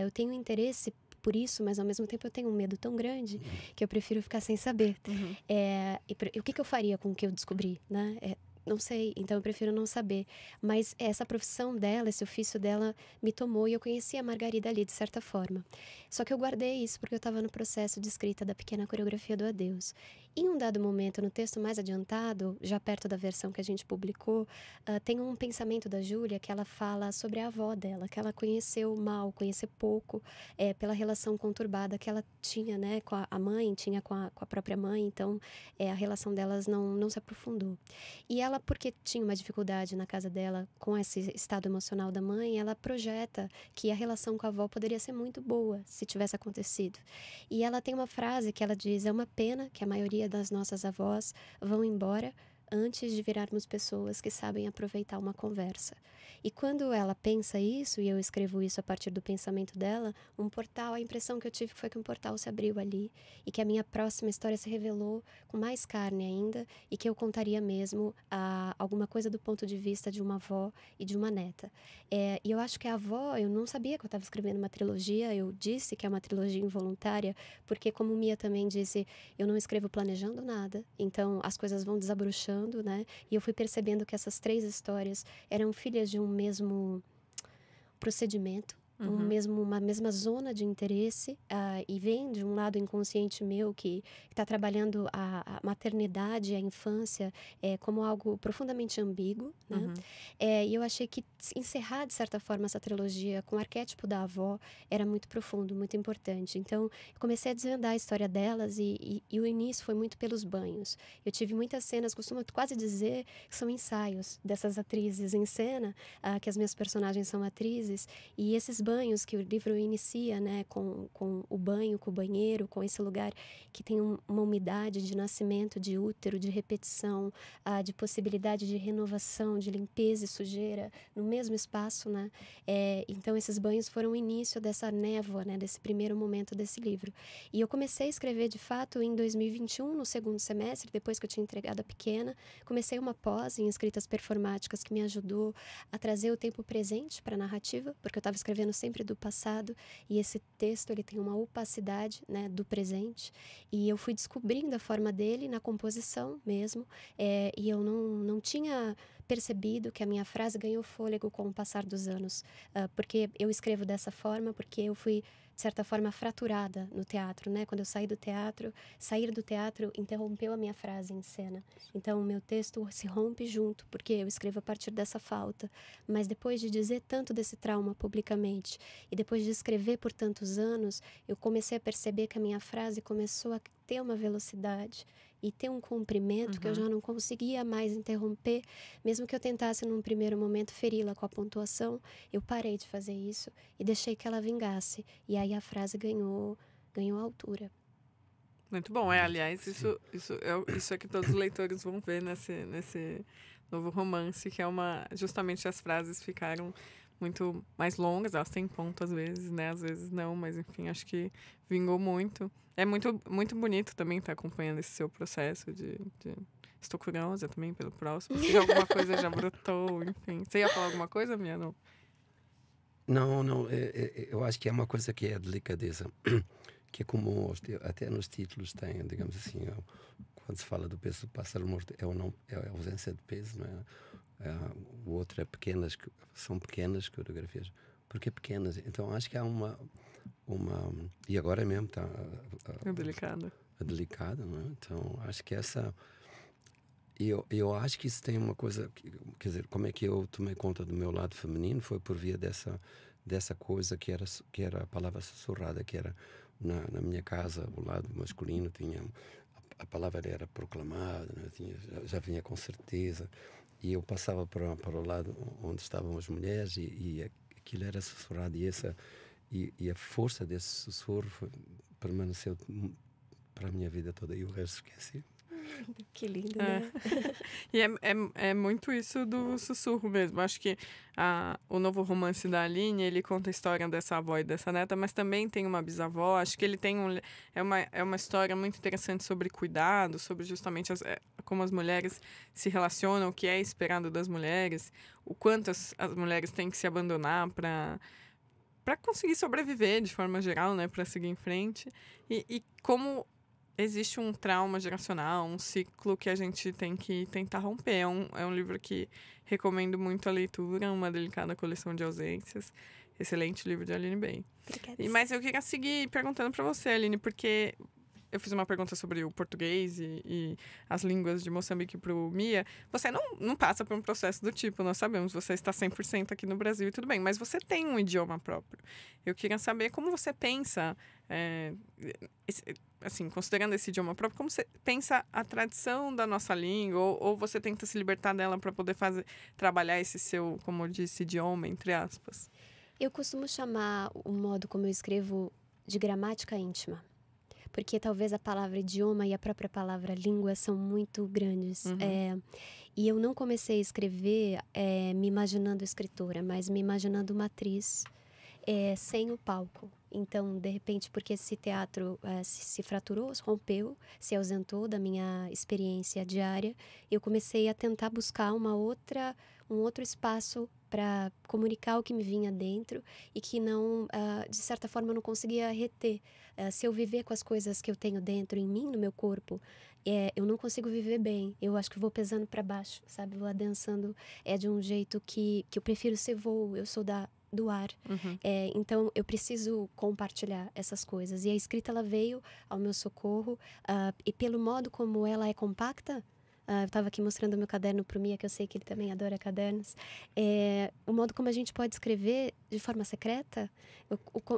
eu tenho interesse por isso, mas ao mesmo tempo eu tenho um medo tão grande que eu prefiro ficar sem saber. E o que eu faria com o que eu descobri, né? Não sei, então eu prefiro não saber. Mas essa profissão dela, esse ofício dela me tomou e eu conheci a Margarida ali, de certa forma. Só que eu guardei isso porque eu estava no processo de escrita da pequena coreografia do Adeus. Em um dado momento, no texto mais adiantado, já perto da versão que a gente publicou, tem um pensamento da Júlia que ela fala sobre a avó dela, que ela conheceu mal, conheceu pouco, pela relação conturbada que ela tinha, né, com a mãe, tinha com a própria mãe, então a relação delas não se aprofundou. E ela, porque tinha uma dificuldade na casa dela com esse estado emocional da mãe, ela projeta que a relação com a avó poderia ser muito boa se tivesse acontecido. E ela tem uma frase que ela diz: é uma pena que a maioria das nossas avós vão embora antes de virarmos pessoas que sabem aproveitar uma conversa. E quando ela pensa isso, e eu escrevo isso a partir do pensamento dela, a impressão que eu tive foi que um portal se abriu ali e que a minha próxima história se revelou com mais carne ainda e que eu contaria mesmo alguma coisa do ponto de vista de uma avó e de uma neta. E eu acho que a avó, eu não sabia que eu estava escrevendo uma trilogia, eu disse que é uma trilogia involuntária, porque como Mia também disse, eu não escrevo planejando nada, então as coisas vão desabrochando, né? E eu fui percebendo que essas 3 histórias eram filhas de um mesmo procedimento, uma mesma zona de interesse, e vem de um lado inconsciente meu que está trabalhando a maternidade e a infância como algo profundamente ambíguo, né? E eu achei que encerrar, de certa forma, essa trilogia com o arquétipo da avó era muito profundo, muito importante. Então, eu comecei a desvendar a história delas e o início foi muito pelos banhos. Eu tive muitas cenas, costumo quase dizer que são ensaios dessas atrizes em cena, que as minhas personagens são atrizes, e esses banhos que o livro inicia, né, com o banho, com o banheiro, com esse lugar que tem uma umidade de nascimento, de útero, de repetição, de possibilidade de renovação, de limpeza e sujeira no mesmo espaço, né? Então esses banhos foram o início dessa névoa, né, desse primeiro momento desse livro. E eu comecei a escrever de fato em 2021, no segundo semestre, depois que eu tinha entregado a pequena. Comecei uma pós em escritas performáticas que me ajudou a trazer o tempo presente para a narrativa, porque eu estava escrevendo sempre do passado e esse texto ele tem uma opacidade, né, do presente, e eu fui descobrindo a forma dele na composição mesmo, e eu não tinha percebido que a minha frase ganhou fôlego com o passar dos anos, porque eu escrevo dessa forma, porque eu fui de certa forma fraturada no teatro, né? Quando eu sair do teatro interrompeu a minha frase em cena. Então o meu texto se rompe junto, porque eu escrevo a partir dessa falta. Mas depois de dizer tanto desse trauma publicamente e depois de escrever por tantos anos, eu comecei a perceber que a minha frase começou a ter uma velocidade e ter um comprimento que eu já não conseguia mais interromper, mesmo que eu tentasse num primeiro momento feri-la com a pontuação, eu parei de fazer isso e deixei que ela vingasse, e aí a frase ganhou altura. Muito bom, aliás, isso é que todos os leitores vão ver nesse novo romance, que é justamente as frases ficaram muito mais longas, elas têm ponto às vezes, né? Às vezes não, mas enfim, acho que vingou muito. É muito, muito bonito também estar acompanhando esse seu processo de... Estou curiosa também pelo próximo. Se alguma coisa já brotou, enfim. Você ia falar alguma coisa, Mia? Não. Não, eu acho que é uma coisa que é a delicadeza, que é como até nos títulos tem, digamos assim, quando se fala do peso do pássaro morto, é a ausência de peso, não é? O outro é são pequenas coreografias. Porque pequenas, então acho que há uma e agora mesmo está É delicado. É delicado, não é? Então acho que eu acho que isso tem uma coisa, quer dizer, como é que eu tomei conta do meu lado feminino foi por via dessa coisa que era a palavra sussurrada, que era na minha casa, o lado masculino tinha a palavra era proclamada, né? Já vinha com certeza, e eu passava para o lado onde estavam as mulheres e aquilo era sussurrado, e a força desse sussurro permaneceu para a minha vida toda, e o resto esqueci. Que lindo, né? E é muito isso do sussurro mesmo. Acho que o novo romance da Aline, ele conta a história dessa avó e dessa neta, mas também tem uma bisavó. Acho que ele tem é uma história muito interessante sobre cuidado, sobre justamente como as mulheres se relacionam, o que é esperado das mulheres, o quanto as mulheres têm que se abandonar para conseguir sobreviver de forma geral, né, para seguir em frente. E como existe um trauma geracional, um ciclo que a gente tem que tentar romper. É um livro que recomendo muito a leitura, Uma Delicada Coleção de Ausências. Excelente livro de Aline Bay. Obrigada. Mas eu queria seguir perguntando para você, Aline, porque eu fiz uma pergunta sobre o português e as línguas de Moçambique para o Mia. Você não passa por um processo do tipo, nós sabemos, você está 100% aqui no Brasil e tudo bem, mas você tem um idioma próprio. Eu queria saber como você pensa, assim, considerando esse idioma próprio, como você pensa a tradição da nossa língua, ou você tenta se libertar dela para poder trabalhar esse seu, como eu disse, idioma, entre aspas? Eu costumo chamar o modo como eu escrevo de gramática íntima. Porque talvez a palavra idioma e a própria palavra língua são muito grandes. Uhum. E eu não comecei a escrever me imaginando escritora, mas me imaginando uma atriz sem o palco. Então, de repente, porque esse teatro se fraturou, se rompeu, se ausentou da minha experiência diária, eu comecei a tentar buscar um outro espaço para comunicar o que me vinha dentro e que não, de certa forma, eu não conseguia reter. Se eu viver com as coisas que eu tenho dentro em mim, no meu corpo, eu não consigo viver bem. Eu acho que vou pesando para baixo, sabe? Vou adensando de um jeito que eu prefiro ser voo. Eu sou do ar. Uhum. Então, eu preciso compartilhar essas coisas. E a escrita, ela veio ao meu socorro. E pelo modo como ela é compacta, eu estava aqui mostrando meu caderno para o Mia, que eu sei que ele também adora cadernos. O modo como a gente pode escrever de forma secreta,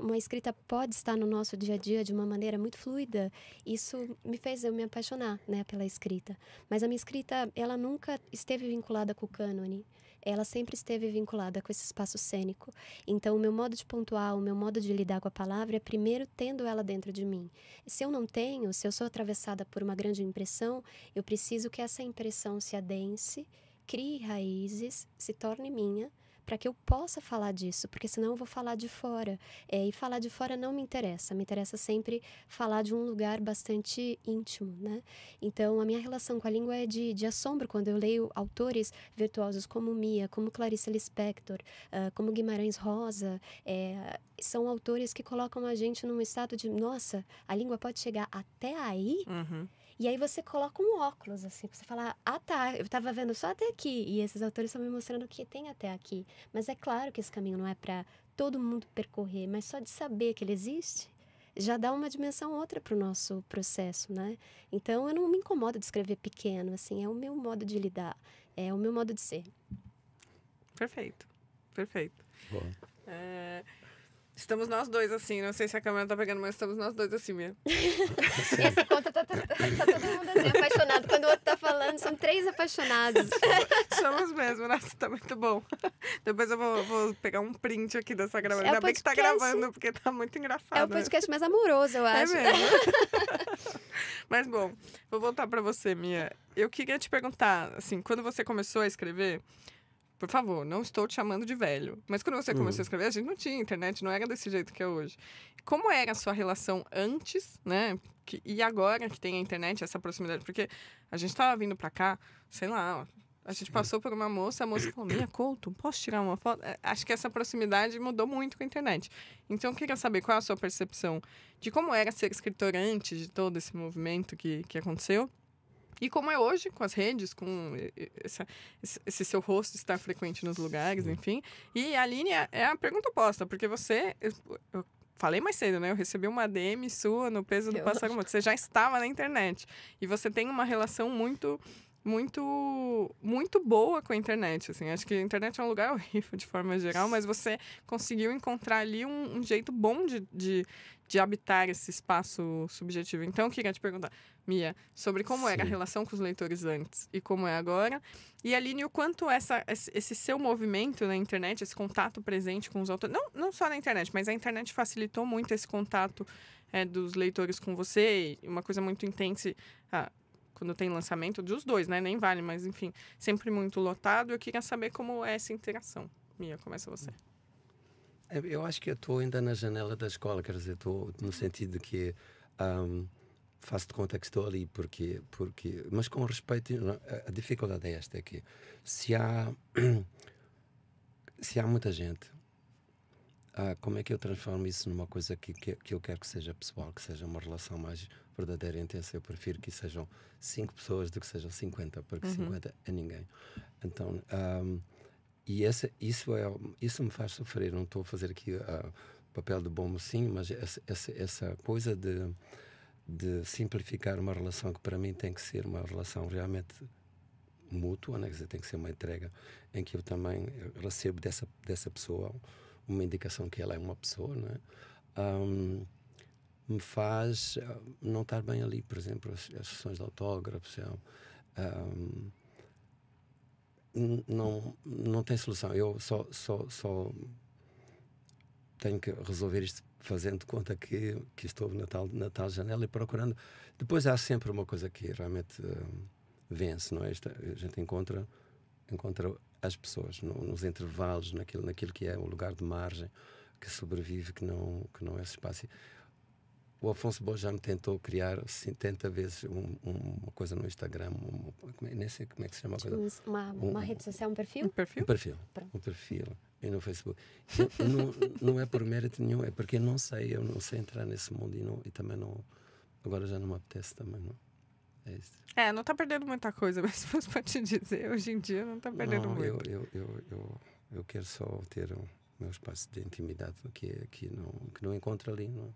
uma escrita pode estar no nosso dia a dia de uma maneira muito fluida. Isso me fez eu me apaixonar, né, pela escrita. Mas a minha escrita, ela nunca esteve vinculada com o cânone. Ela sempre esteve vinculada com esse espaço cênico. Então, o meu modo de pontuar, o meu modo de lidar com a palavra é primeiro tendo ela dentro de mim. Se eu não tenho, se eu sou atravessada por uma grande impressão, eu preciso que essa impressão se adense, crie raízes, se torne minha, para que eu possa falar disso, porque senão eu vou falar de fora. E falar de fora não me interessa sempre falar de um lugar bastante íntimo, né? Então, a minha relação com a língua é de assombro quando eu leio autores virtuosos como Mia, como Clarice Lispector, como Guimarães Rosa. São autores que colocam a gente num estado de, nossa, a língua pode chegar até aí? Uhum. E aí você coloca um óculos, assim, pra você falar, tá, eu tava vendo só até aqui. E esses autores estão me mostrando o que tem até aqui. Mas é claro que esse caminho não é para todo mundo percorrer, mas só de saber que ele existe, já dá uma dimensão outra pro nosso processo, né? Então, eu não me incomodo de escrever pequeno, assim, é o meu modo de lidar, é o meu modo de ser. Perfeito, perfeito. Bom. Estamos nós dois assim, não sei se a câmera tá pegando, mas estamos nós dois assim mesmo. Essa conta tá todo mundo assim, apaixonado. Quando o outro tá falando, são 3 apaixonados. Somos mesmo, nossa, tá muito bom. Depois eu vou pegar um print aqui dessa gravação. Ainda bem que tá gravando, porque tá muito engraçado. É o podcast mais amoroso, eu acho. É mesmo. Mas bom, vou voltar pra você, Mia. Eu queria te perguntar, assim, quando você começou a escrever, por favor, não estou te chamando de velho, mas quando você começou a escrever, a gente não tinha internet, não era desse jeito que é hoje. Como era a sua relação antes, né? E agora que tem a internet, essa proximidade? Porque a gente tava vindo pra cá, sei lá, a gente passou por uma moça, a moça falou, Mia Couto, posso tirar uma foto? Acho que essa proximidade mudou muito com a internet. Então, eu queria saber qual é a sua percepção de como era ser escritor antes de todo esse movimento que aconteceu. E como é hoje, com as redes, com esse seu rosto estar frequente nos lugares, enfim. E a Aline é a pergunta oposta, porque você... Eu falei mais cedo, né? Eu recebi uma DM sua no Peso do Pássaro Morto. Você já estava na internet. E você tem uma relação muito boa com a internet, assim. Acho que a internet é um lugar horrível, de forma geral, mas você conseguiu encontrar ali um jeito bom de habitar esse espaço subjetivo. Então, eu queria te perguntar, Mia, sobre como era a relação com os leitores antes e como é agora. E, Aline, o quanto esse seu movimento na internet, esse contato presente com os autores, não só na internet, mas a internet facilitou muito esse contato dos leitores com você, uma coisa muito intensa, quando tem lançamento dos dois, né? Nem vale, mas enfim, sempre muito lotado. Eu queria saber como é essa interação. Mia, começa você. Eu acho que eu estou ainda na janela da escola, quer dizer, estou no sentido de que faço de conta que estou ali, porque mas com respeito, a dificuldade é esta, é que se há muita gente como é que eu transformo isso numa coisa que eu quero que seja pessoal, que seja uma relação mais verdadeira e intensa. Eu prefiro que sejam 5 pessoas do que sejam 50, porque 50 é ninguém. Então, e isso me faz sofrer. Não estou a fazer aqui o papel de bom mocinho, mas essa coisa de simplificar uma relação que para mim tem que ser uma relação realmente mútua, né? Quer dizer, tem que ser uma entrega em que eu também recebo dessa pessoa uma indicação que ela é uma pessoa, não é? Me faz não estar bem ali, por exemplo, as sessões de autógrafos. Não tem solução. Eu só tenho que resolver isto fazendo de conta que estou na tal janela e procurando. Depois há sempre uma coisa que realmente vence, não é? A gente encontra as pessoas nos intervalos, naquilo que é o lugar de margem que sobrevive, que não é esse espaço. O Afonso Boa já me tentou criar 70 vezes uma coisa no Instagram, nem sei como é que se chama a coisa. Uma rede social, um perfil? Um perfil? Um perfil. E no Facebook. Não é por mérito nenhum, é porque eu não sei entrar nesse mundo e também não. Agora já não me apetece também, não. É isso. Não tá perdendo muita coisa, mas se fosse pra te dizer, hoje em dia não tá perdendo muito. Eu quero só ter o meu espaço de intimidade que não encontro ali, não.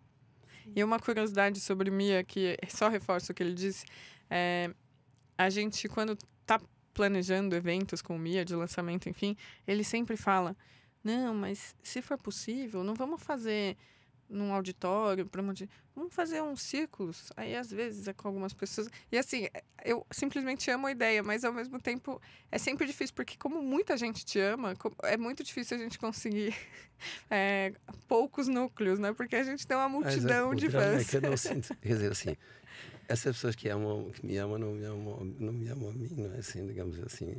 E uma curiosidade sobre Mia, que só reforça o que ele disse, a gente, quando tá planejando eventos com o Mia, de lançamento, enfim, ele sempre fala, não, mas se for possível, não vamos fazer num auditório, vamos fazer uns círculos, aí às vezes é com algumas pessoas. E assim, eu simplesmente amo a ideia, mas ao mesmo tempo é sempre difícil, porque como muita gente te ama, é muito difícil a gente conseguir poucos núcleos, né? Porque a gente tem uma multidão de fãs. É que eu não sinto, quer dizer assim, essas pessoas que me amam não me amam a mim, não é assim, digamos assim.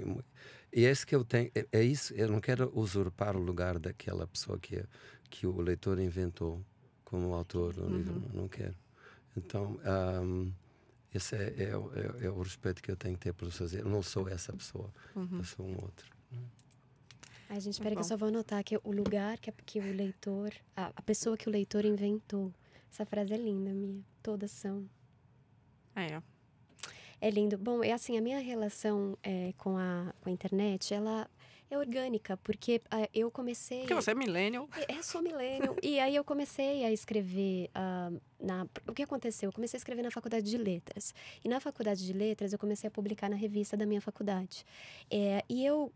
E é isso que eu tenho, é isso, eu não quero usurpar o lugar daquela pessoa que o leitor inventou como autor do livro, não quero. Então, esse é o respeito que eu tenho que ter pelos pessoas. Eu não sou essa pessoa, eu sou um outro. Ai, gente, espera que eu só vou anotar que o lugar que o leitor, a pessoa que o leitor inventou. Essa frase é linda, Mia. Todas são. É lindo. Bom, é assim, a minha relação com a internet, ela é orgânica, porque eu comecei... Porque você é millennial. Sou millennial. E aí eu comecei a escrever... O que aconteceu? Eu comecei a escrever na faculdade de letras. E na faculdade de letras, eu comecei a publicar na revista da minha faculdade.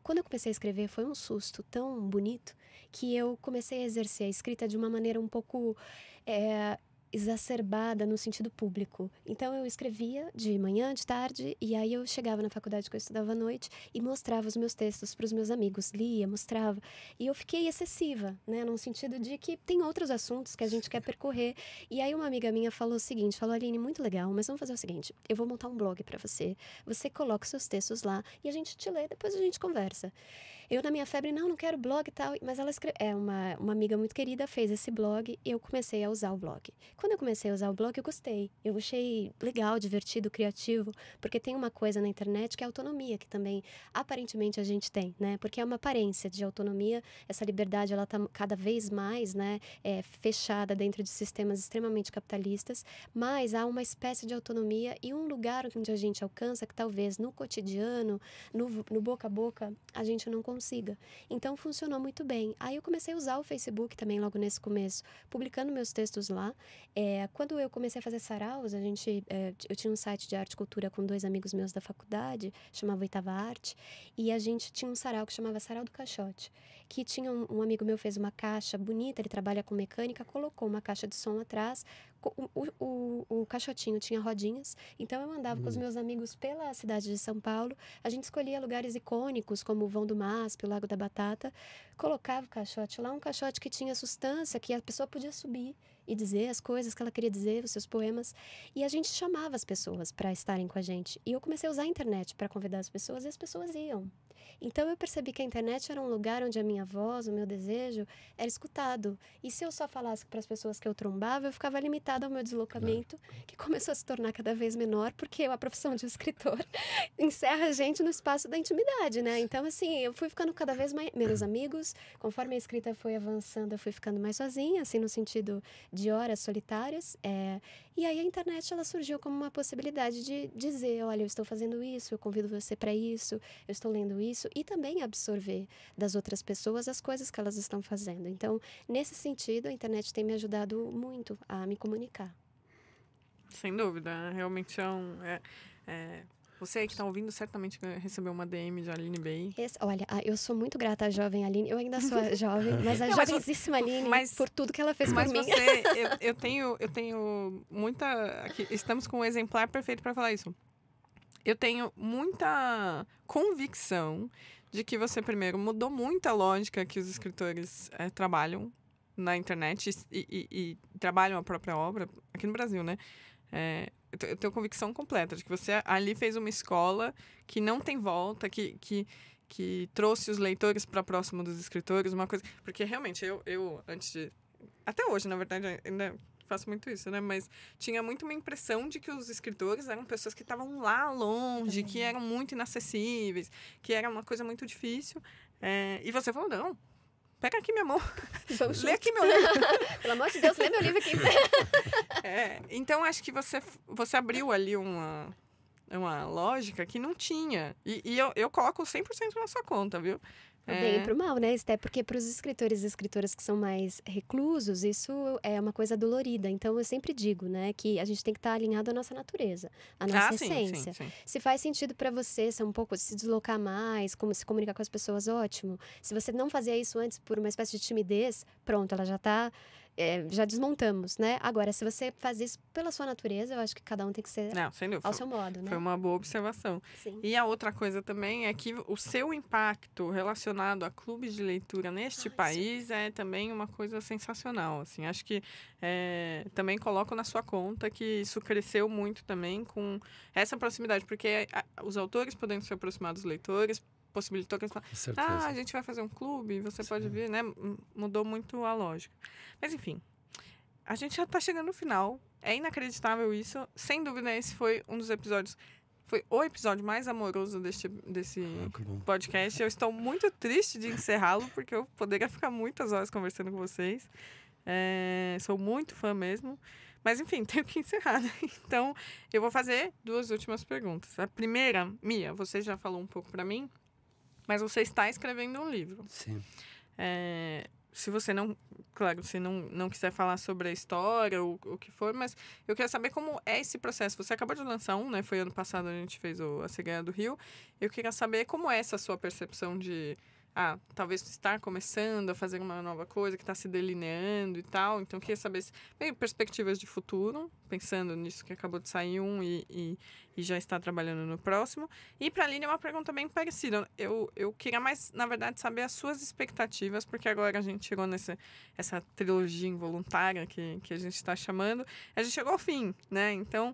Quando eu comecei a escrever, foi um susto tão bonito que eu comecei a exercer a escrita de uma maneira um pouco... exacerbada no sentido público. Então, eu escrevia de manhã, de tarde, e aí eu chegava na faculdade que eu estudava à noite e mostrava os meus textos para os meus amigos, lia, mostrava. E eu fiquei excessiva, né, no sentido de que tem outros assuntos que a gente quer percorrer. E aí uma amiga minha falou o seguinte, Aline, muito legal, mas vamos fazer o seguinte, eu vou montar um blog para você coloca os seus textos lá e a gente te lê, depois a gente conversa. Eu, na minha febre, não quero blog e tal, mas ela uma amiga muito querida fez esse blog e eu comecei a usar o blog. Quando eu comecei a usar o blog, eu gostei. Eu achei legal, divertido, criativo, porque tem uma coisa na internet que é a autonomia, que também, aparentemente, a gente tem, né? Porque é uma aparência de autonomia, essa liberdade, ela tá cada vez mais, né, fechada dentro de sistemas extremamente capitalistas, mas há uma espécie de autonomia e um lugar onde a gente alcança que talvez no cotidiano, no boca a boca, a gente não consiga. Então, funcionou muito bem. Aí eu comecei a usar o Facebook também logo nesse começo, publicando meus textos lá. Quando eu comecei a fazer saraus, eu tinha um site de arte e cultura com 2 amigos meus da faculdade, chamava Oitava Arte, e a gente tinha um sarau que chamava Sarau do Caixote, que tinha um amigo meu fez uma caixa bonita, ele trabalha com mecânica, colocou uma caixa de som atrás, o caixotinho tinha rodinhas, então eu andava com os meus amigos pela cidade de São Paulo, a gente escolhia lugares icônicos como o Vão do MASP, o Lago da Batata, colocava o caixote lá, um caixote que tinha sustância, que a pessoa podia subir e dizer as coisas que ela queria dizer, os seus poemas. E a gente chamava as pessoas para estarem com a gente. E eu comecei a usar a internet para convidar as pessoas e as pessoas iam. Então eu percebi que a internet era um lugar onde a minha voz, o meu desejo, era escutado. E se eu só falasse para as pessoas que eu trombava, eu ficava limitada ao meu deslocamento, que começou a se tornar cada vez menor, porque a profissão de um escritor encerra a gente no espaço da intimidade, né? Então, assim, eu fui ficando cada vez menos amigos. Conforme a escrita foi avançando, eu fui ficando mais sozinha, assim, no sentido de horas solitárias. E aí a internet, ela surgiu como uma possibilidade de dizer, olha, eu estou fazendo isso, eu convido você para isso, eu estou lendo isso, e também absorver das outras pessoas as coisas que elas estão fazendo. Então, nesse sentido, a internet tem me ajudado muito a me comunicar. Sem dúvida, realmente você aí que está ouvindo certamente recebeu uma DM de Aline Bey. Olha, eu sou muito grata à jovem Aline. Eu ainda sou jovem, mas a jovenzíssima Aline, por tudo que ela fez por mim. Eu tenho muita... Aqui, estamos com um exemplar perfeito para falar isso. Eu tenho muita convicção de que você, primeiro, mudou muito a lógica que os escritores trabalham na internet e trabalham a própria obra, aqui no Brasil, né? Eu tenho convicção completa de que você ali fez uma escola que não tem volta, que trouxe os leitores para próximo dos escritores, uma coisa... Porque, realmente, eu antes de... Até hoje, na verdade, ainda faço muito isso, né? Mas tinha muito uma impressão de que os escritores eram pessoas que estavam lá longe, que eram muito inacessíveis, que era uma coisa muito difícil. E você falou, não, pega aqui minha mão, lê aqui meu livro. Pelo amor de Deus, lê meu livro aqui. Então, acho que você abriu ali uma lógica que não tinha. E eu coloco 100% na sua conta, viu? Pro bem e pro mal, né? Até porque para os escritores e escritoras que são mais reclusos, isso é uma coisa dolorida. Então, eu sempre digo, né, que a gente tem que estar alinhado à nossa natureza, à nossa essência. Sim. Se faz sentido para você ser um pouco, se deslocar mais, como se comunicar com as pessoas, ótimo. Se você não fazia isso antes por uma espécie de timidez, pronto, ela já está... já desmontamos, né? Agora, se você faz isso pela sua natureza, eu acho que cada um tem que ser ao seu modo, né? Foi uma boa observação. Sim. E a outra coisa também é que o seu impacto relacionado a clubes de leitura neste país é também uma coisa sensacional, assim. Acho que também coloco na sua conta que isso cresceu muito também com essa proximidade, porque os autores podendo se aproximar dos leitores possibilitou que eles falaram, a gente vai fazer um clube, você pode vir, né? Mudou muito a lógica. Mas, enfim, a gente já está chegando no final. É inacreditável isso. Sem dúvida, esse foi um dos episódios... Foi o episódio mais amoroso desse podcast. Eu estou muito triste de encerrá-lo, porque eu poderia ficar muitas horas conversando com vocês. Sou muito fã mesmo. Mas, enfim, tenho que encerrar, né? Então, eu vou fazer 2 últimas perguntas. A primeira, Mia, você já falou um pouco para mim, mas você está escrevendo um livro. Sim. Se você não quiser falar sobre a história ou o que for, mas eu queria saber como é esse processo. Você acabou de lançar um, né? Foi ano passado, a gente fez A Cegueira do Rio. Eu queria saber como é essa sua percepção de... talvez estar começando a fazer uma nova coisa, que está se delineando e tal. Então, eu queria saber perspectivas de futuro, pensando nisso que acabou de sair e já está trabalhando no próximo. E para a Aline, é uma pergunta bem parecida. Eu queria mais, na verdade, saber as suas expectativas, porque agora a gente chegou essa trilogia involuntária que a gente está chamando. A gente chegou ao fim, né? Então,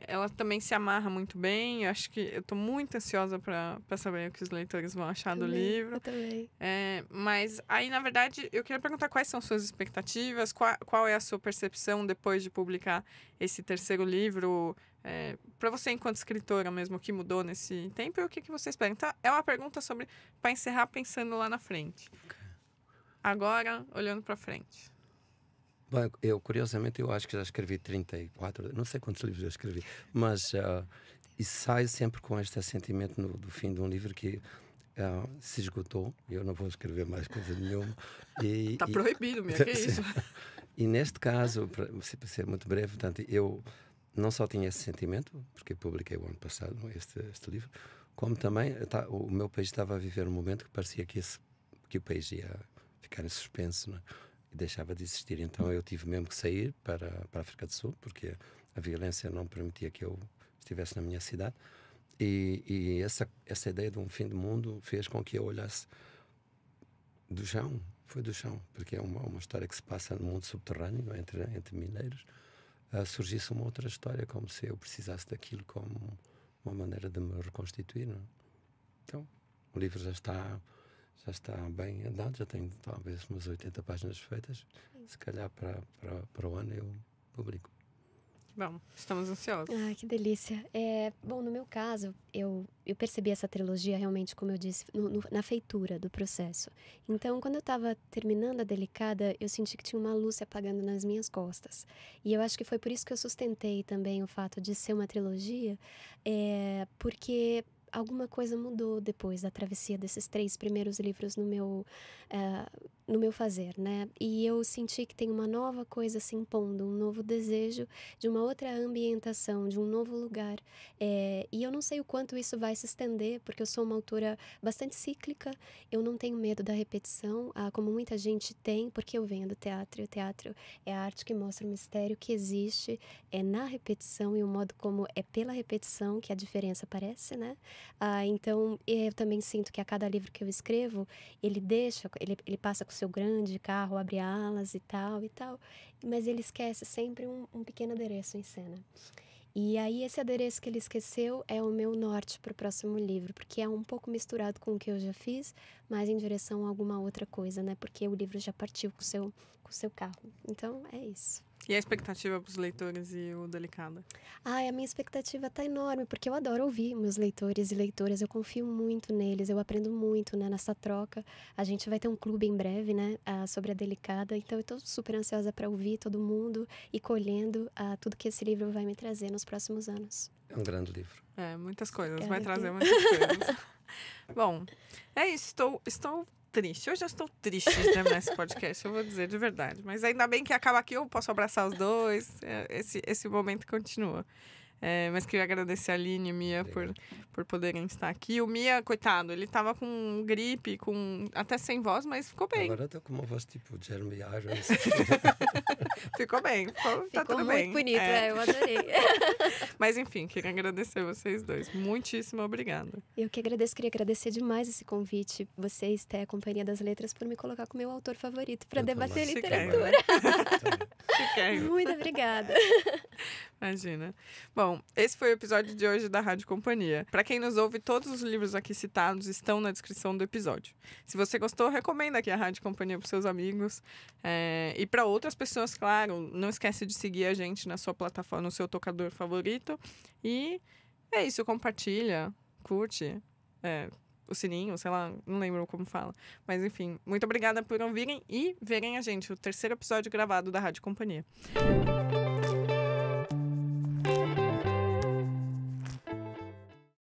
ela também se amarra muito bem. Eu acho que eu estou muito ansiosa para saber o que os leitores vão achar do livro. Eu também. Mas aí, na verdade, eu queria perguntar quais são suas expectativas, qual é a sua percepção depois de publicar esse terceiro livro, para você enquanto escritora mesmo, o que mudou nesse tempo e o que você espera. Então, é uma pergunta para encerrar pensando lá na frente. Okay. Agora, olhando para frente. Bom, curiosamente, eu acho que já escrevi 34, não sei quantos livros eu escrevi, mas e saio sempre com este sentimento do fim de um livro que se esgotou, eu não vou escrever mais coisa nenhuma. Está proibido, minha, que isso? E neste caso, para ser muito breve, portanto, eu não só tinha esse sentimento, porque publiquei o ano passado este livro, como também o meu país estava a viver um momento que parecia que o país ia ficar em suspenso, né? E deixava de existir. Então eu tive mesmo que sair para a África do Sul, porque a violência não permitia que eu estivesse na minha cidade. E essa ideia de um fim do mundo fez com que eu olhasse do chão Foi do chão, porque é uma história que se passa no mundo subterrâneo, não é? entre mineiros. Surgisse uma outra história, como se eu precisasse daquilo como uma maneira de me reconstituir, não é? Então, o livro já está bem andado, já tem talvez umas 80 páginas feitas. Se calhar para o ano eu publico. Bom, estamos ansiosos. Ai, que delícia. Bom, no meu caso, eu percebi essa trilogia realmente, como eu disse, na feitura do processo. Então, quando eu estava terminando a Delicada, eu senti que tinha uma luz se apagando nas minhas costas. E eu acho que foi por isso que eu sustentei também o fato de ser uma trilogia, porque alguma coisa mudou depois da travessia desses 3 primeiros livros no meu fazer, né? E eu senti que tem uma nova coisa se impondo, um novo desejo de uma outra ambientação, de um novo lugar. E eu não sei o quanto isso vai se estender, porque eu sou uma autora bastante cíclica, eu não tenho medo da repetição, como muita gente tem, porque eu venho do teatro, e o teatro é a arte que mostra o mistério que existe, é na repetição e o modo como é pela repetição que a diferença aparece, né? Então, eu também sinto que a cada livro que eu escrevo, ele passa com o seu grande carro, abre alas e tal, mas ele esquece sempre um pequeno adereço em cena. E aí, esse adereço que ele esqueceu é o meu norte para o próximo livro, porque é um pouco misturado com o que eu já fiz, mas em direção a alguma outra coisa, né? Porque o livro já partiu com o seu carro. Então, é isso. E a expectativa para os leitores e o Delicada? A minha expectativa está enorme, porque eu adoro ouvir meus leitores e leitoras, eu confio muito neles, eu aprendo muito, né, nessa troca. A gente vai ter um clube em breve, né, sobre a Delicada, então eu estou super ansiosa para ouvir todo mundo e colhendo tudo que esse livro vai me trazer nos próximos anos. É um grande livro. Muitas coisas, vai trazer muitas coisas. Bom, é isso, estou triste. Hoje eu estou triste de terminar esse podcast, eu vou dizer de verdade. Mas ainda bem que acaba aqui, eu posso abraçar os dois. Esse momento continua. Mas queria agradecer a Aline e a Mia por poderem estar aqui. O Mia, coitado, ele tava com gripe, até sem voz, mas ficou bem. Agora estou com uma voz tipo Jeremy Irons. Ficou bem, tá tudo muito bem. Bonito, eu adorei. Mas enfim, queria agradecer vocês dois. Muitíssimo obrigada. Eu que agradeço, queria agradecer demais esse convite. Vocês, a Companhia das Letras, por me colocar como meu autor favorito para debater literatura. Muito obrigada. Imagina. Bom, esse foi o episódio de hoje da Rádio Companhia. Para quem nos ouve, todos os livros aqui citados estão na descrição do episódio. Se você gostou, recomenda aqui a Rádio Companhia para seus amigos. E para outras pessoas, claro, não esquece de seguir a gente na sua plataforma, no seu tocador favorito. E é isso, compartilha, curte, o sininho, sei lá, não lembro como fala. Mas enfim, muito obrigada por ouvirem e verem a gente, o 3º episódio gravado da Rádio Companhia.